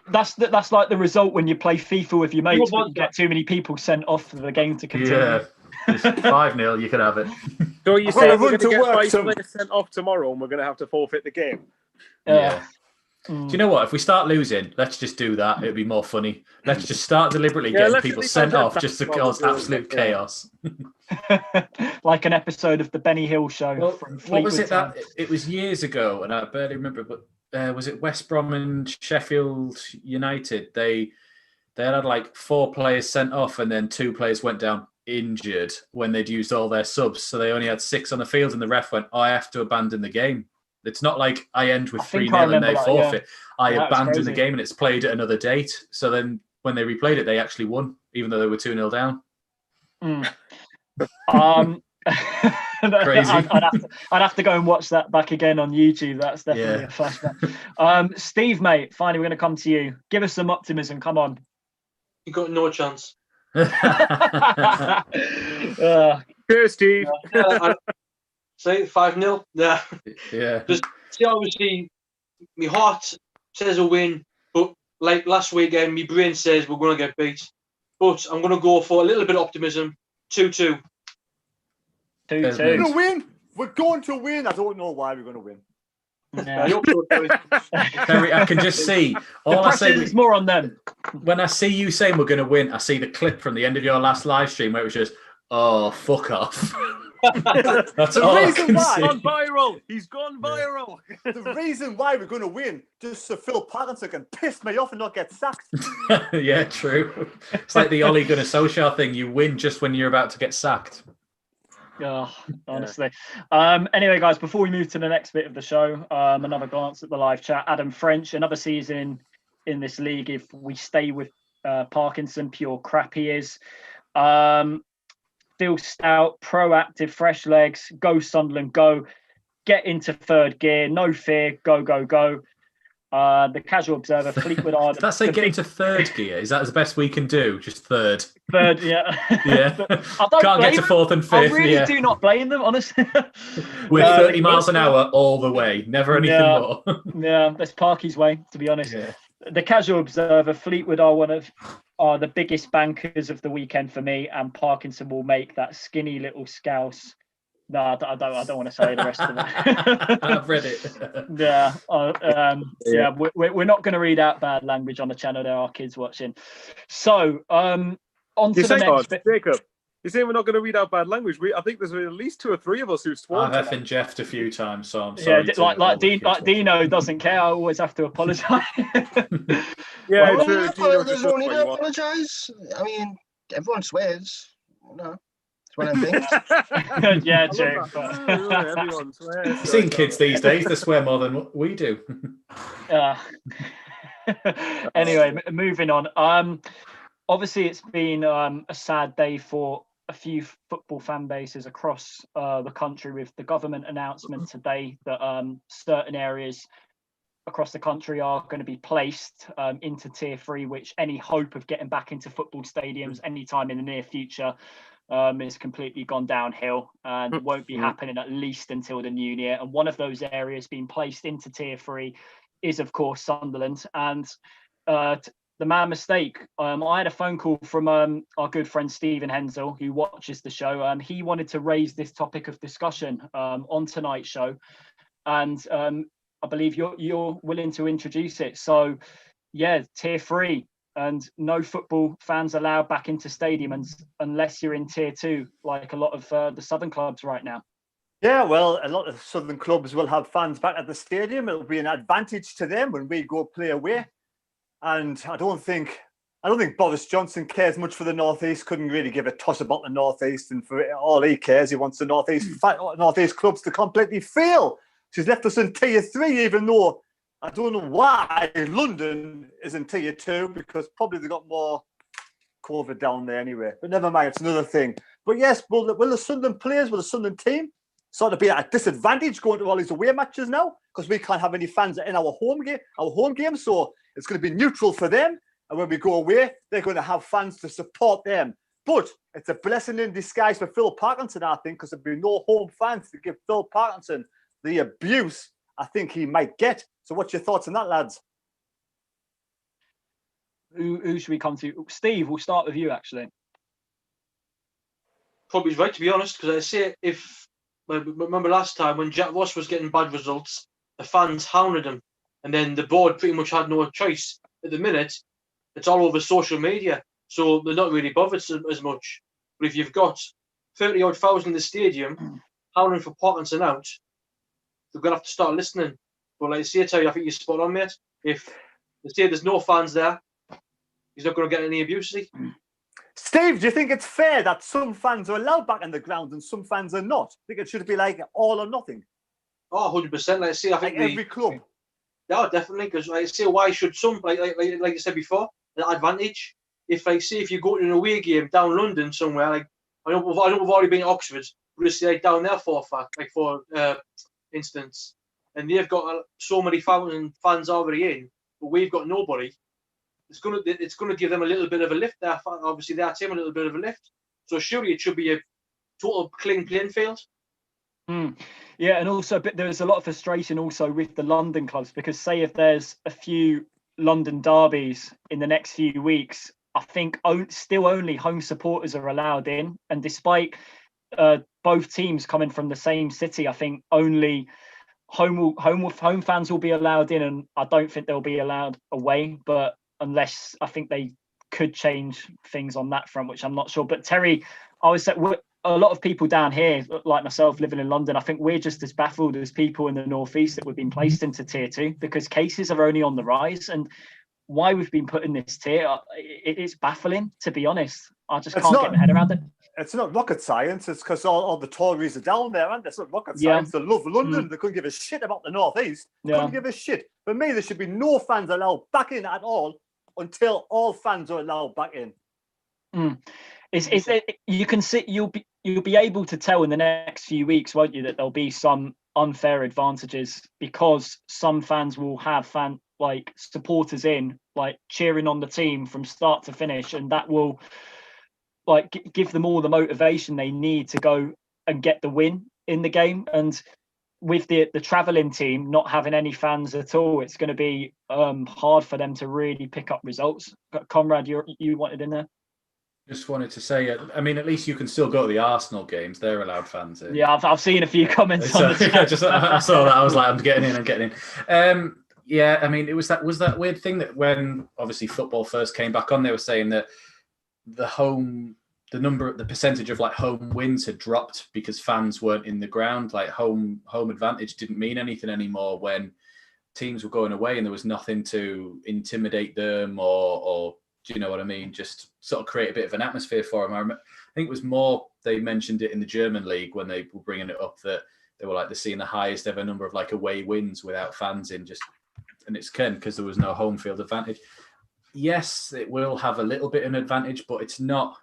that's like the result when you play FIFA with your mates, but you get too many people sent off for the game to continue. Yeah, it's 5-0. You can have it. So you said we're going to get 5 players sent off tomorrow, and we're going to have to forfeit the game. Yeah. Do you know what? If we start losing, let's just do that. It'd be more funny. Let's just start deliberately getting people sent off just to cause absolute chaos. Like an episode of the Benny Hill show from Fleetwood What was it Town. it was years ago, and I barely remember, but was it West Brom and Sheffield United? They had like 4 players sent off, and then 2 players went down injured when they'd used all their subs. So they only had 6 on the field, and the ref went, I have to abandon the game. It's not like I end with 3-0 and they forfeit. Yeah. I abandon the game and it's played at another date. So then when they replayed it, they actually won, even though they were 2-0 down. Crazy. I'd have to go and watch that back again on YouTube. That's definitely a flashback. Steve, mate, finally we're going to come to you. Give us some optimism. Come on. You got no chance. Cheers, Steve. Say 5-0. Yeah. Yeah. Just see, obviously, my heart says a win, but like last weekend, my brain says we're going to get beat. But I'm going to go for a little bit of optimism. 2-2. 2-2. We're going to win. We're going to win. I don't know why we're going to win. Yeah. I hope so, Terry, I can just see. The pressure is more on them. When I see you saying we're going to win, I see the clip from the end of your last live stream where it was just, oh, fuck off. That's the all reason why. He's gone viral. He's gone viral. The reason why we're going to win, just so Phil Patterson can piss me off and not get sacked. Yeah, true. It's like the Ole Gunnar Solskjaer thing. You win just when you're about to get sacked. Oh, honestly. Anyway, guys, before we move to the next bit of the show, another glance at the live chat. Adam French, another season in this league. If we stay with Parkinson, pure crap he is. Still stout, proactive, fresh legs. Go Sunderland, go. Get into third gear. No fear. Go, go, go. The casual observer, Fleetwood are. Did that say get into third gear? Is that the best we can do? Just third? Third, yeah. Yeah. Can't get to 4th and 5th. I really do not blame them, honestly. We're 30 miles an hour all the way. Never anything more. Yeah, that's Parky's way, to be honest. Yeah. The casual observer, Fleetwood are the biggest bankers of the weekend for me, and Parkinson will make that skinny little scouse. No, I don't want to say the rest of it. I've read it. Yeah, we're not going to read out bad language on the channel. There are kids watching. So, on to the next bit. Jacob, you're saying we're not going to read out bad language. I think there's at least 2 or 3 of us who've sworn. I've effing Jeffed a few times, so I'm sorry. Yeah, like Dino doesn't care. I always have to apologise. Yeah, there's no need to apologise. I mean, everyone swears. No. One of them things. Yeah, true. Everyone swears. You've seen kids these days, they swear more than we do. Anyway, moving on. Obviously, it's been a sad day for a few football fan bases across the country, with the government announcement today that certain areas across the country are going to be placed into Tier 3, which any hope of getting back into football stadiums anytime in the near future is completely gone downhill and won't be happening at least until the new year. And one of those areas being placed into Tier 3 is, of course, Sunderland. And the man mistake. I had a phone call from our good friend Stephen Hensel, who watches the show. He wanted to raise this topic of discussion on tonight's show, and I believe you're willing to introduce it. So, yeah, Tier 3, and no football fans allowed back into stadiums unless you're in Tier 2, like a lot of the southern clubs right now. Yeah, well, a lot of southern clubs will have fans back at the stadium. It'll be an advantage to them when we go play away. And I don't think Boris Johnson cares much for the Northeast. Couldn't really give a toss about the Northeast, and for all he cares, he wants the Northeast clubs to completely fail. She's left us in Tier 3, even though I don't know why London is in Tier 2, because probably they've got more COVID down there anyway. But never mind, it's another thing. But yes, will the Sunderland players, will the Sunderland team sort of be at a disadvantage going to all these away matches now, because we can't have any fans in our home game, so it's going to be neutral for them. And when we go away, they're going to have fans to support them. But it's a blessing in disguise for Phil Parkinson, I think, because there'll be no home fans to give Phil Parkinson the abuse I think he might get. So what's your thoughts on that, lads? Who should we come to? Steve, we'll start with you, actually. Probably right, to be honest, because I say remember last time when Jack Ross was getting bad results, the fans hounded him, and then the board pretty much had no choice. At the minute, it's all over social media, so they're not really bothered as much. But if you've got 30-odd thousand in the stadium hounding for Parkinson out, they're going to have to start listening. But like I say, Terry, I think you're spot on, mate. If they say there's no fans there, he's not going to get any abuse, is he? Steve, do you think it's fair that some fans are allowed back in the ground and some fans are not? I think it should be like all or nothing. Oh, 100%. Like I say, I think every club. Yeah, definitely. Because like I say, why should some, like you said before, an advantage? If if you go to an away game down London somewhere, like I know we've already been to Oxford, but it's like down there for instance, and they've got so many thousand fans already in, but we've got nobody. It's gonna give them a little bit of a lift there. Obviously, their team a little bit of a lift. So surely it should be a total clean playing field. Yeah, and also there's a lot of frustration also with the London clubs, because say if there's a few London derbies in the next few weeks, I think still only home supporters are allowed in, and despite both teams coming from the same city, I think only home fans will be allowed in, and I don't think they'll be allowed away. But unless I think they could change things on that front, which I'm not sure. But Terry, I would say a lot of people down here, like myself, living in London, I think we're just as baffled as people in the Northeast that we've been placed into Tier 2, because cases are only on the rise. And why we've been put in this tier, it's baffling, to be honest. I just can't get my head around it. It's not rocket science. It's because all the Tories are down there, and it's not rocket science. They love London. They couldn't give a shit about the Northeast. Couldn't give a shit. For me, there should be no fans allowed back in at all until all fans are allowed back in. You can see, you'll be able to tell in the next few weeks, won't you, that there'll be some unfair advantages, because some fans will have supporters in, like, cheering on the team from start to finish, and that will give them all the motivation they need to go and get the win in the game. And with the travelling team not having any fans at all, it's going to be hard for them to really pick up results. But CONRAD, you wanted in there? Just wanted to say, I mean, at least you can still go to the Arsenal games. They're allowed fans in. Yeah, I've seen a few comments on the chat. I saw that. I was like, I'm getting in. Yeah, I mean, it was that weird thing that when obviously football first came back on, they were saying that the percentage of home wins had dropped because fans weren't in the ground. Like home advantage didn't mean anything anymore when teams were going away and there was nothing to intimidate them or do you know what I mean? Just sort of create a bit of an atmosphere for them. I think it was more, they mentioned it in the German league when they were bringing it up, that they were they're seeing the highest ever number of away wins without fans in, and it's because there was no home field advantage. Yes, it will have a little bit of an advantage, but it's not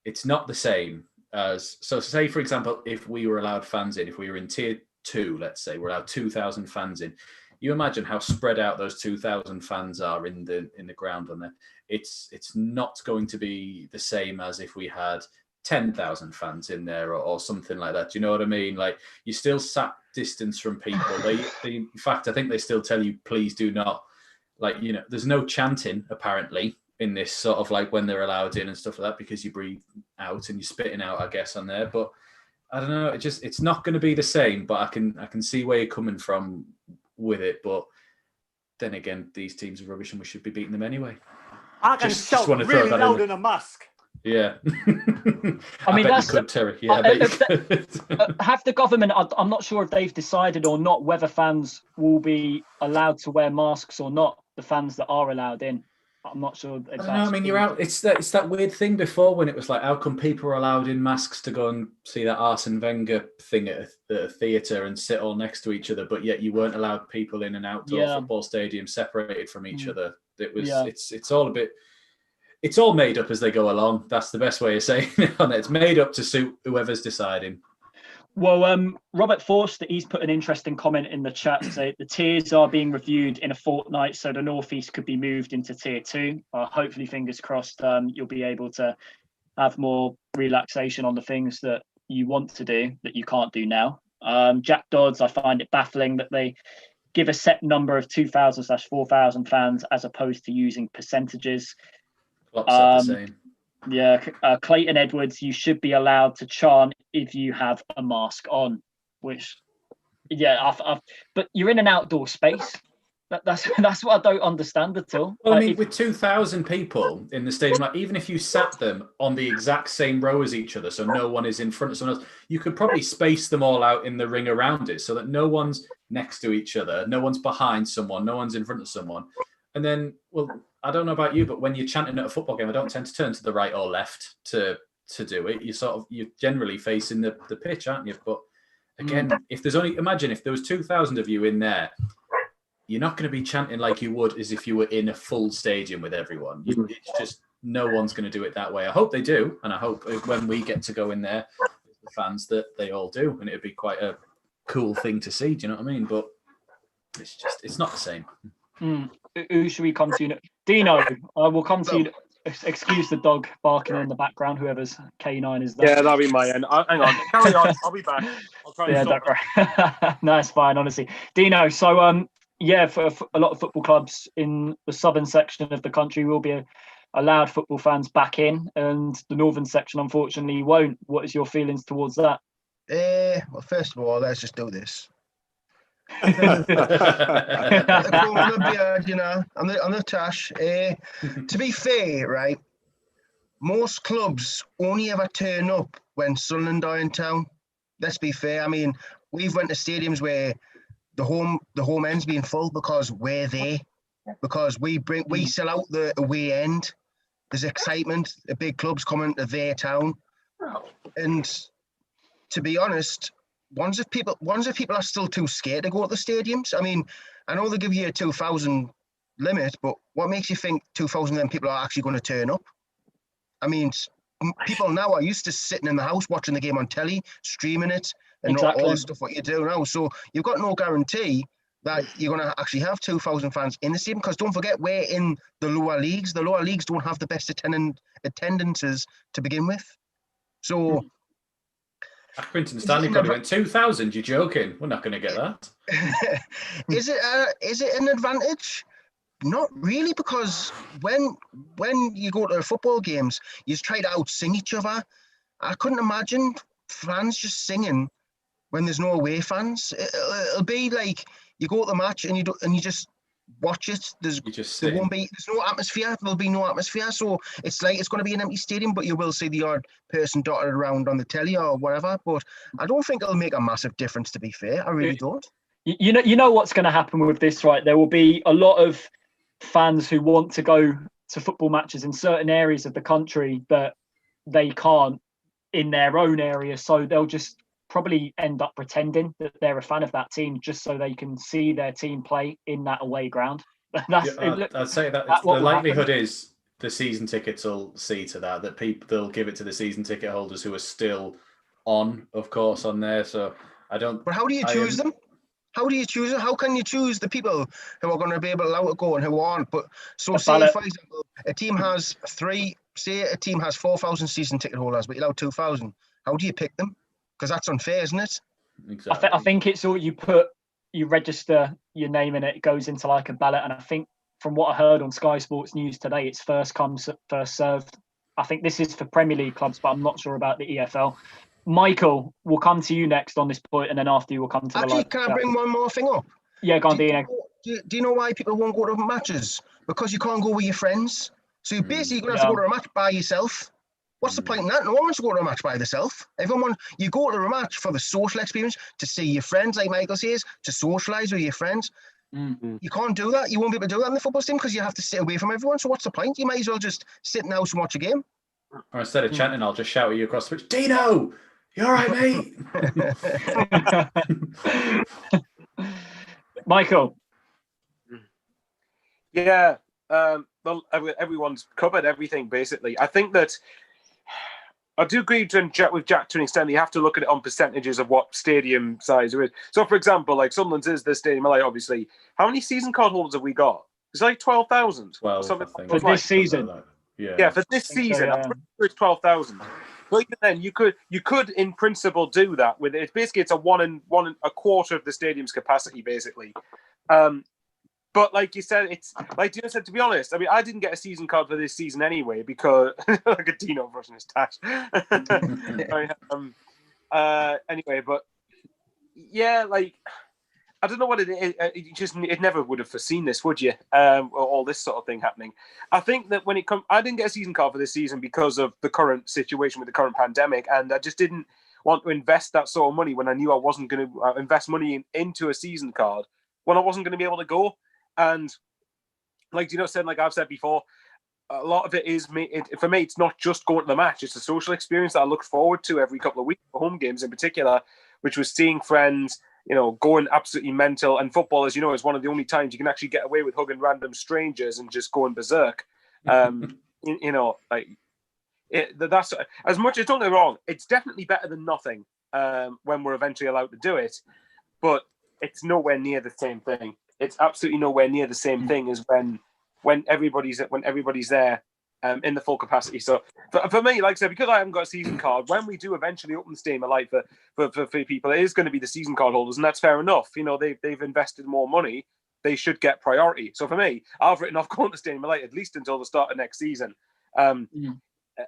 the same as, so say for example, if we were allowed fans in, if we were in Tier 2, let's say we're allowed 2,000 fans in. You imagine how spread out those 2,000 fans are in the ground on there. It's not going to be the same as if we had 10,000 fans in there or something like that. Do you know what I mean? You still sat distance from people. They in fact, I think they still tell you, please do not like, you know, there's no chanting apparently in this sort of like when they're allowed in and stuff like that, because you breathe out and you're spitting out, I guess, on there. But I don't know, it's not going to be the same. But I can see where you're coming from with it. But then again, these teams are rubbish and we should be beating them anyway. I can shout really loud in a mask. Yeah. I mean, that's good, Terry. Yeah, have the government, I'm not sure if they've decided or not whether fans will be allowed to wear masks or not, the fans that are allowed in. I'm not sure. I don't know. I mean, you're out. It's that weird thing before when it was like, how come people are allowed in masks to go and see that Arsene Wenger thing at a theatre and sit all next to each other, but yet you weren't allowed people in an outdoor football stadium separated from each other. It was. It's all a bit. It's all made up as they go along. That's the best way of saying it. It's made up to suit whoever's deciding. Well, Robert Forster, he's put an interesting comment in the chat to say the tiers are being reviewed in a fortnight, so the Northeast could be moved into tier 2. Hopefully, fingers crossed, you'll be able to have more relaxation on the things that you want to do that you can't do now. Jack Dodds, I find it baffling that they give a set number of 2,000/4,000 fans as opposed to using percentages. The same. Yeah, Clayton Edwards, you should be allowed to chant if you have a mask on, which, but you're in an outdoor space. That's what I don't understand at all. Well, I mean, with 2,000 people in the stadium, like, even if you sat them on the exact same row as each other, so no one is in front of someone else, you could probably space them all out in the ring around it so that no one's next to each other, no one's behind someone, no one's in front of someone. And then, well, I don't know about you, but when you're chanting at a football game, I don't tend to turn to the right or left to do it. You're generally facing the pitch, aren't you? But again, if there was 2,000 of you in there, you're not going to be chanting like you would as if you were in a full stadium with everyone. It's just no one's going to do it that way. I hope they do, and I hope when we get to go in there with the fans that they all do, and it'd be quite a cool thing to see. Do you know what I mean? But it's not the same. Who should we come to? Dino, we'll come to you. Excuse the dog barking in the background, whoever's K9 is there. Yeah, that'll be my end. Hang on, carry on. I'll be back. I'll try and stop. Don't worry. No, it's fine, honestly. Dino, so for a lot of football clubs in the southern section of the country will be allowed football fans back in, and the northern section, unfortunately, won't. What is your feelings towards that? Well, first of all, let's just do this. On the tash. To be fair, right, most clubs only ever turn up when Sunderland are in town. Let's be fair. I mean, we've went to stadiums where the home end's been full because we're there, because we sell out the away end. There's excitement. The big clubs coming to their town, and to be honest, ones if people are still too scared to go to the stadiums. I mean, I know they give you a 2,000 limit, but what makes you think 2,000 of them people are actually going to turn up? I mean, people now are used to sitting in the house watching the game on telly, streaming it, and all the stuff what you do now. So you've got no guarantee that you're going to actually have 2,000 fans in the stadium, because don't forget, we're in the lower leagues. The lower leagues don't have the best attendances to begin with. So... Quinton Stanley probably went 2,000. You're joking? We're not going to get that. Is it an advantage? Not really, because when you go to football games, you try to out-sing each other. I couldn't imagine fans just singing when there's no away fans. It'll be like you go to the match and you just watch it. There's no atmosphere. There'll be no atmosphere. So it's like it's going to be an empty stadium, but you will see the odd person dotted around on the telly or whatever. But I don't think it'll make a massive difference, to be fair. I really don't. You know what's going to happen with this, right? There will be a lot of fans who want to go to football matches in certain areas of the country, but they can't in their own area. So they'll just probably end up pretending that they're a fan of that team just so they can see their team play in that away ground. I'd say that the likelihood is the season tickets will see to that they'll give it to the season ticket holders who are still on, of course, on there. So I don't. But how do you choose them? How do you choose it? How can you choose the people who are going to be able to allow it to go and who aren't? But so say, for example, a team has 4,000 season ticket holders, but you allow 2,000. How do you pick them? Because that's unfair, isn't it? Exactly. I think it's all you register your name in it. It goes into like a ballot, and I think from what I heard on Sky Sports News today, it's first come, first served. I think this is for Premier League clubs, but I'm not sure about the EFL. Michael, we'll come to you next on this point, and then after you will come to the live Can chat. I bring one more thing up? Yeah, go on, Dino. Do you know why people won't go to matches? Because you can't go with your friends. So you're basically going to have to go to a match by yourself. What's the point in that? No one wants to go to a match by themselves. You go to a match for the social experience, to see your friends, like Michael says, to socialise with your friends. You can't do that. You won't be able to do that in the football team because you have to sit away from everyone. So what's the point? You might as well just sit in the house and watch a game. Or instead of chanting, I'll just shout at you across the pitch, Dino, you all right, mate? Michael. Yeah, well, everyone's covered everything, basically. I think that I do agree with Jack to an extent. You have to look at it on percentages of what stadium size it is. So, for example, like Sunderland's is the stadium, like obviously. How many season card holders have we got? It's like 12,000 or something. For this season. Yeah, for this season, I'm pretty sure it's 12,000. But even then, you could in principle do that with it. It's basically it's a one and a quarter of the stadium's capacity, basically. But like you said, it's like Dino said. To be honest, I mean, I didn't get a season card for this season anyway because like a Dino brushing his tash. Anyway, but yeah, like I don't know what it is. It never would have foreseen this, would you? All this sort of thing happening. I think that when it comes, I didn't get a season card for this season because of the current situation with the current pandemic, and I just didn't want to invest that sort of money when I knew I wasn't going to invest money into a season card when I wasn't going to be able to go. And like Dino said, like I've said before, a lot of it is for me. It's not just going to the match; it's a social experience that I look forward to every couple of weeks. For home games in particular, which was seeing friends, going absolutely mental. And football, as you know, is one of the only times you can actually get away with hugging random strangers and just going berserk. That's as much as, don't get me wrong, it's definitely better than nothing when we're eventually allowed to do it, but it's nowhere near the same thing. It's absolutely nowhere near the same thing as when everybody's there in the full capacity. So for me, like I said, because I haven't got a season card, when we do eventually open the stadium alight for people, it is going to be the season card holders, and that's fair enough. They've invested more money, they should get priority. So for me, I've written off going to stadium alight at least until the start of next season.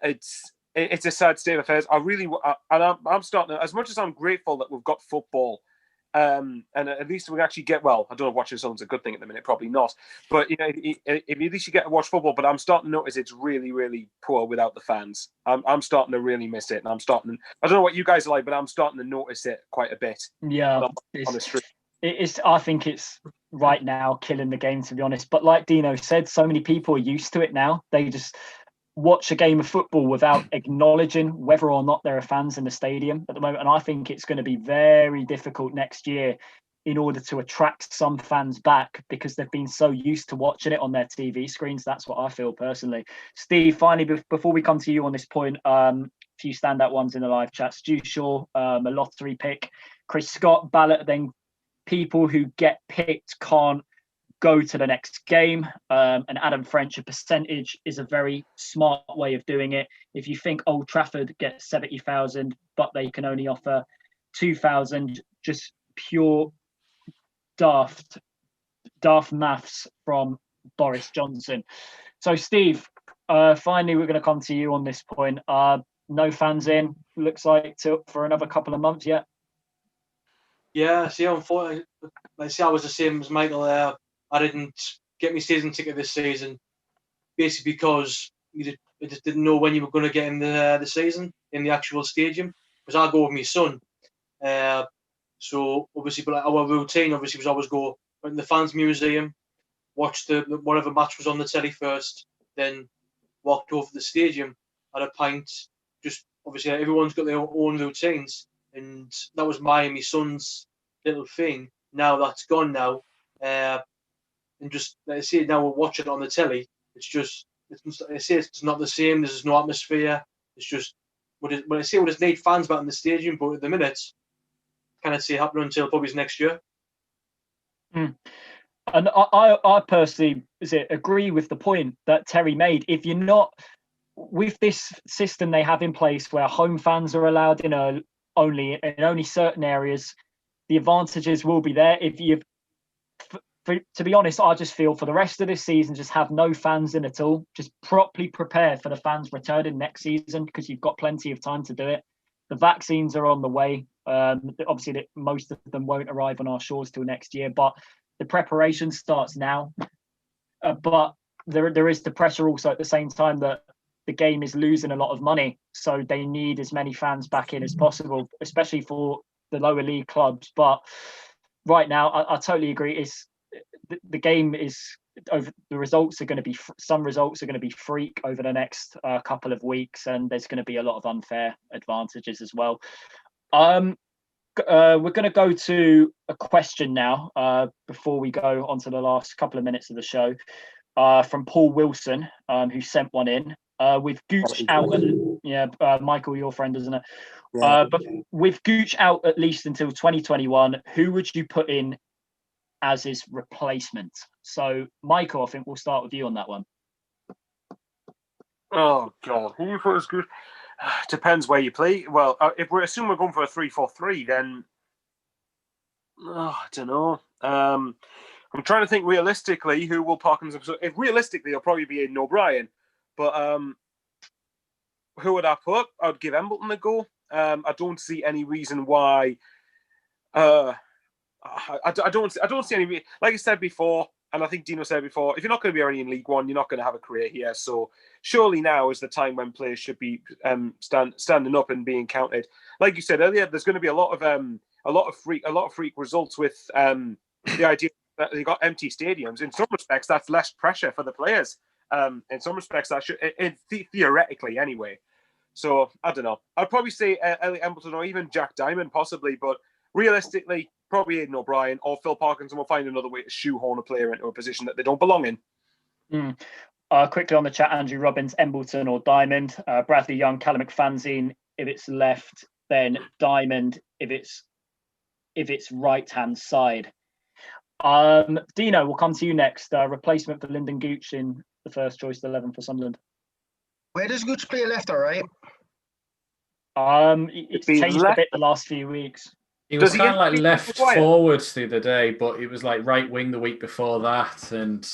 It's a sad state of affairs. I'm starting to, as much as I'm grateful that we've got football. And at least we actually get, well, I don't know if watching someone's a good thing at the minute, probably not, but if at least you get to watch football. But I'm starting to notice it's really, really poor without the fans. I'm starting to really miss it, and I don't know what you guys are like, but I'm starting to notice it quite a bit. Yeah, on the street. I think it's right now killing the game, to be honest. But like Dino said, so many people are used to it now. They just watch a game of football without acknowledging whether or not there are fans in the stadium at the moment. And I think it's going to be very difficult next year in order to attract some fans back because they've been so used to watching it on their TV screens. That's what I feel personally. Steve, finally, before we come to you on this point, a few standout ones in the live chat. Stu Shaw, a lottery pick. Chris Scott, ballot, then people who get picked can't go to the next game. And Adam French, a percentage is a very smart way of doing it. If you think Old Trafford gets 70,000, but they can only offer 2,000, just pure daft maths from Boris Johnson. So Steve, finally we're going to come to you on this point. No fans in, looks like, for another couple of months yet. Yeah, see, unfortunately, I was the same as Michael. I didn't get my season ticket this season, basically because I just didn't know when you were going to get in the season in the actual stadium. Because I go with my son, so obviously, but our routine obviously was always go in the fans museum, watch whatever match was on the telly first, then walked over to the stadium, had a pint. Just obviously, everyone's got their own routines, and that was my and my son's little thing. Now that's gone now. And just like I say, now we're watching it on the telly. It's not the same. There's no atmosphere. It's just we just need fans back in the stadium. But at the minute, can't see it happening until probably next year. And I personally agree with the point that Terry made. If you're not with this system they have in place, where home fans are allowed in only certain areas, the advantages will be there. to be honest, I just feel for the rest of this season, just have no fans in at all. Just properly prepare for the fans returning next season, because you've got plenty of time to do it. The vaccines are on the way. Obviously, most of them won't arrive on our shores till next year, but the preparation starts now. But there is the pressure also at the same time that the game is losing a lot of money, so they need as many fans back in as possible, especially for the lower league clubs. But right now, I totally agree. It's the game is over. The results are going to be some results are going to be freak over the next couple of weeks, and there's going to be a lot of unfair advantages as well. We're going to go to a question now before we go on to the last couple of minutes of the show from Paul Wilson, who sent one in. With Gooch out, Michael, your friend, isn't it? Yeah. But with Gooch out at least until 2021, who would you put in as his replacement? So, Michael, I think we'll start with you on that one. Oh God, who you put as Gooch? Depends where you play. Well, if we assume we're going for a 3-4-3, then I don't know. I'm trying to think realistically who will Parkinson. So if realistically, it'll probably be Aidan O'Brien. But who would I put? I'd give Embleton a go. I don't see any reason why. I don't see any. Like I said before, and I think Dino said before, if you're not going to be already in League One, you're not going to have a career here. So surely now is the time when players should be standing up and being counted. Like you said earlier, there's going to be a lot of freak results with the idea that they got empty stadiums. In some respects, that's less pressure for the players. In some respects, that should, theoretically anyway. So I don't know. I'd probably say Elliot Embleton or even Jack Diamond possibly, but realistically, probably Aidan O'Brien or Phil Parkinson will find another way to shoehorn a player into a position that they don't belong in. Quickly on the chat, Andrew Robbins, Embleton or Diamond. Bradley Young, Callum McFanzine if it's left, then Diamond if it's right hand side. Dino, we'll come to you next. Replacement for Lyndon Gooch in the first choice 11 for Sunderland. Where does Gooch play, left or right? It's changed a bit the last few weeks. He was kind of like left forwards the other day, but he was like right wing the week before that, and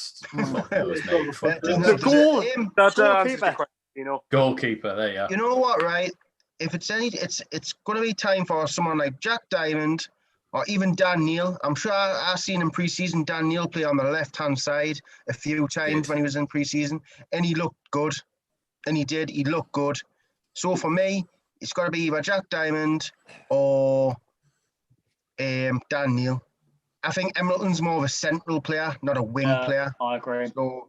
goalkeeper. There you are. You know what, right? If it's going to be time for someone like Jack Diamond or even Dan Neil. I'm sure I've seen in pre-season Dan Neil play on the left-hand side a few times when he was in pre-season, and he looked good. And he looked good. So for me, it's got to be either Jack Diamond or Dan Neil. I think Embleton's more of a central player, not a wing player. I agree. So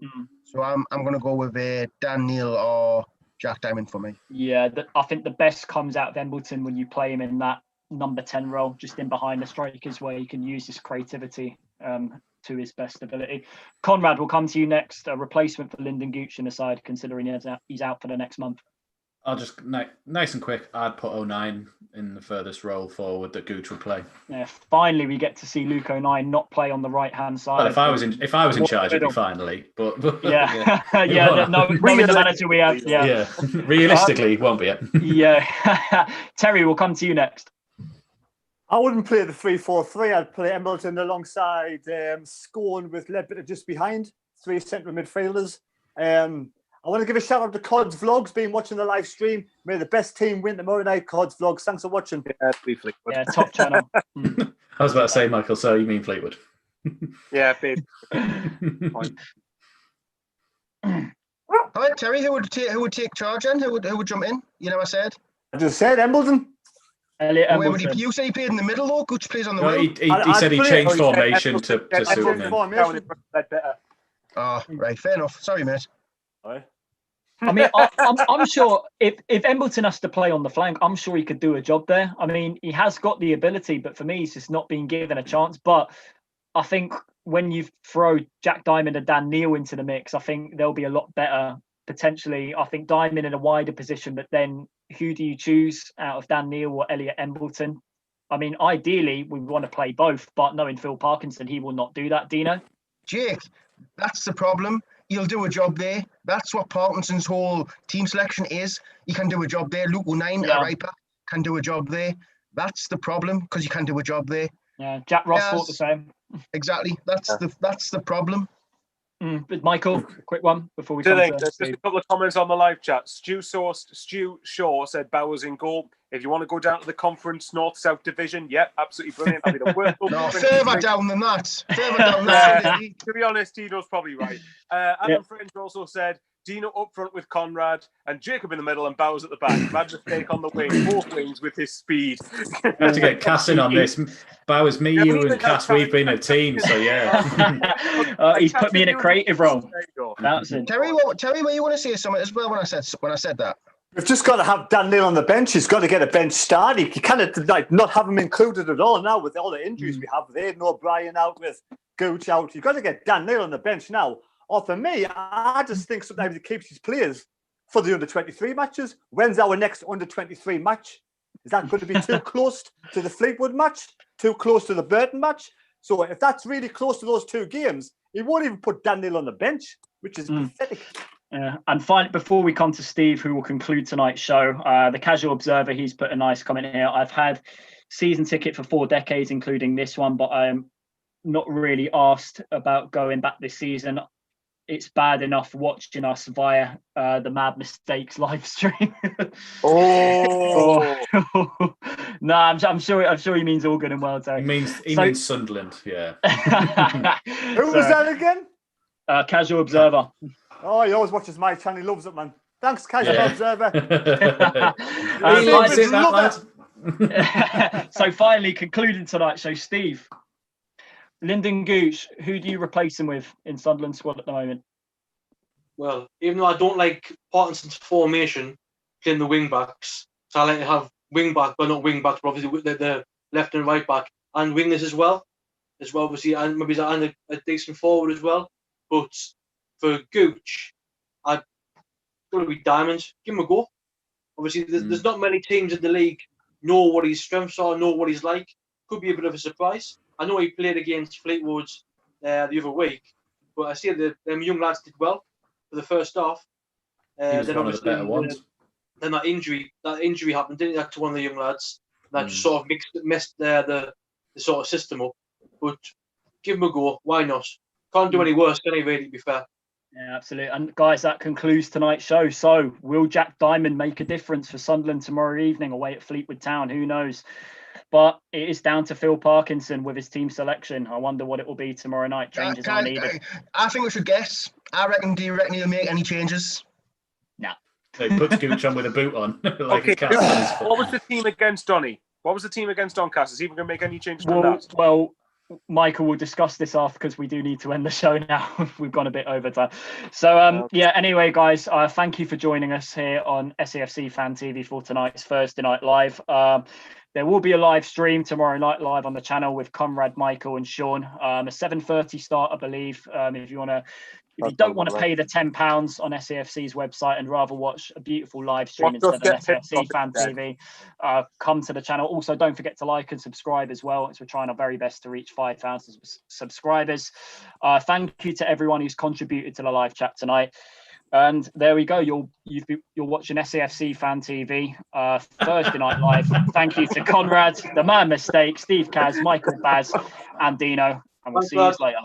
I'm going to go with Dan Neil or Jack Diamond for me. Yeah, I think the best comes out of Embleton when you play him in that number 10 role, just in behind the strikers, where he can use his creativity to his best ability. Conrad, will come to you next. A replacement for Lyndon Gooch in the side, considering he's out for the next month. I'll just nice and quick. I'd put 09 in the furthest role forward that Gooch would play. Yeah, finally we get to see Luke 09 not play on the right hand side. Well, if I was in charge, it'd be finally. But yeah, knowing the manager we have, yeah. Realistically, it won't be it. Yeah, Terry, will come to you next. I wouldn't play the 3-4-3. I'd play Embleton alongside Scone with Ledbetter just behind, 3 central midfielders. I want to give a shout out to Cod's Vlogs, been watching the live stream. May the best team win tomorrow night, Cod's Vlogs. Thanks for watching. Yeah, top channel. I was about to say, Michael, so you mean Fleetwood? Yeah, babe. All right, Terry, who would take charge then? Who would jump in? You know, I said. I just said Embleton. You said he played in the middle though. Gooch plays on the wing. He said he changed formation to suit him. Oh, right, fair enough. Sorry, mate. I mean, I'm sure if Embleton has to play on the flank, I'm sure he could do a job there. I mean, he has got the ability, but for me, he's just not being given a chance. But I think when you throw Jack Diamond and Dan Neil into the mix, I think they'll be a lot better potentially. I think Diamond in a wider position, but then who do you choose out of Dan Neil or Elliot Embleton? I mean, ideally, we want to play both, but knowing Phil Parkinson, he will not do that, Dino. Jake, that's the problem. He'll do a job there. That's what Parkinson's whole team selection is. He can do a job there. Luke 09 at right back can do a job there. That's the problem, because he can do a job there. Yeah, Jack Ross thought the same. Exactly. That's the problem. But Michael, quick one before we come to just a couple of comments on the live chat. Stu Shaw said Bowers in goal. If you want to go down to the conference North-South division, yep, absolutely brilliant. That'd be the worst. No, further down than that. Further down that. To be honest, Tino's probably right. Adam French also said Dino up front with Conrad and Jacob in the middle and Bowers at the back. Bad mistake on the wing, both wings with his speed. I have to get Cass in on this. Bowers, me, you, and Cass, we've been a team, so yeah. He's put me in a creative role. That's it. Terry, what you want to say something as well when I said that? We've just got to have Dan Neil on the bench. He's got to get a bench start. You cannot not have him included at all now with all the injuries we have. With Aidan O'Brien out, with Gooch out. You've got to get Dan Neil on the bench now. Or for me, I just think sometimes he keeps his players for the under-23 matches. When's our next under-23 match? Is that going to be too close to the Fleetwood match? Too close to the Burton match? So if that's really close to those two games, he won't even put Dan Neil on the bench, which is pathetic. And finally, before we come to Steve, who will conclude tonight's show, the Casual Observer, he's put a nice comment here. I've had season ticket for 4 decades, including this one, but I'm not really asked about going back this season. It's bad enough watching us via the Mad Mistakes live stream. No, I'm sure he means all good and well, Terry. He means Sunderland, yeah. Who was that again? Casual Observer. Oh, he always watches my channel. He loves it, man. Thanks, Casual Observer. So finally, concluding tonight's show, Steve. Lyndon Gooch, who do you replace him with in Sunderland's squad at the moment? Well, even though I don't like Parkinson's formation, playing the wing backs, so I like to have wing back, but not wing backs, but obviously the left and right back, and wingers as well, obviously, and maybe a decent forward as well. But for Gooch, I'd got to be Diamond. Give him a go. Obviously, there's not many teams in the league know what his strengths are, know what he's like. Could be a bit of a surprise. I know he played against Fleetwood the other week, but I see them young lads did well for the first half. He was one of the better ones. Then that injury happened, didn't it, to one of the young lads? That just sort of messed the sort of system up. But give him a go. Why not? Can't do any worse, can he, really, to be fair? Yeah, absolutely. And guys, that concludes tonight's show. So will Jack Diamond make a difference for Sunderland tomorrow evening away at Fleetwood Town? Who knows? But it is down to Phil Parkinson with his team selection. I wonder what it will be tomorrow night. Changes are needed. I think we should guess. Do you reckon he'll make any changes? No. They put Gooch on with a boot on. What was the team against Donny? What was the team against Doncaster? Is he even going to make any changes to that? Well, Michael will discuss this after because we do need to end the show now. We've gone a bit over time. So, anyway, guys, thank you for joining us here on SAFC Fan TV for tonight's Thursday Night Live. There will be a live stream tomorrow night live on the channel with Conrad, Michael and Sean. A 7:30 start, I believe. If you don't want to pay the £10 on SAFC's website and rather watch a beautiful live stream instead of SAFC Fan TV, come to the channel. Also, don't forget to like and subscribe as well, as we're trying our very best to reach 5,000 subscribers. Thank you to everyone who's contributed to the live chat tonight. And there we go. You're watching SAFC Fan TV Thursday Night Live. Thank you to Conrad, the Man Mistake, Steve Kaz, Michael Baz, and Dino. And we'll see you later.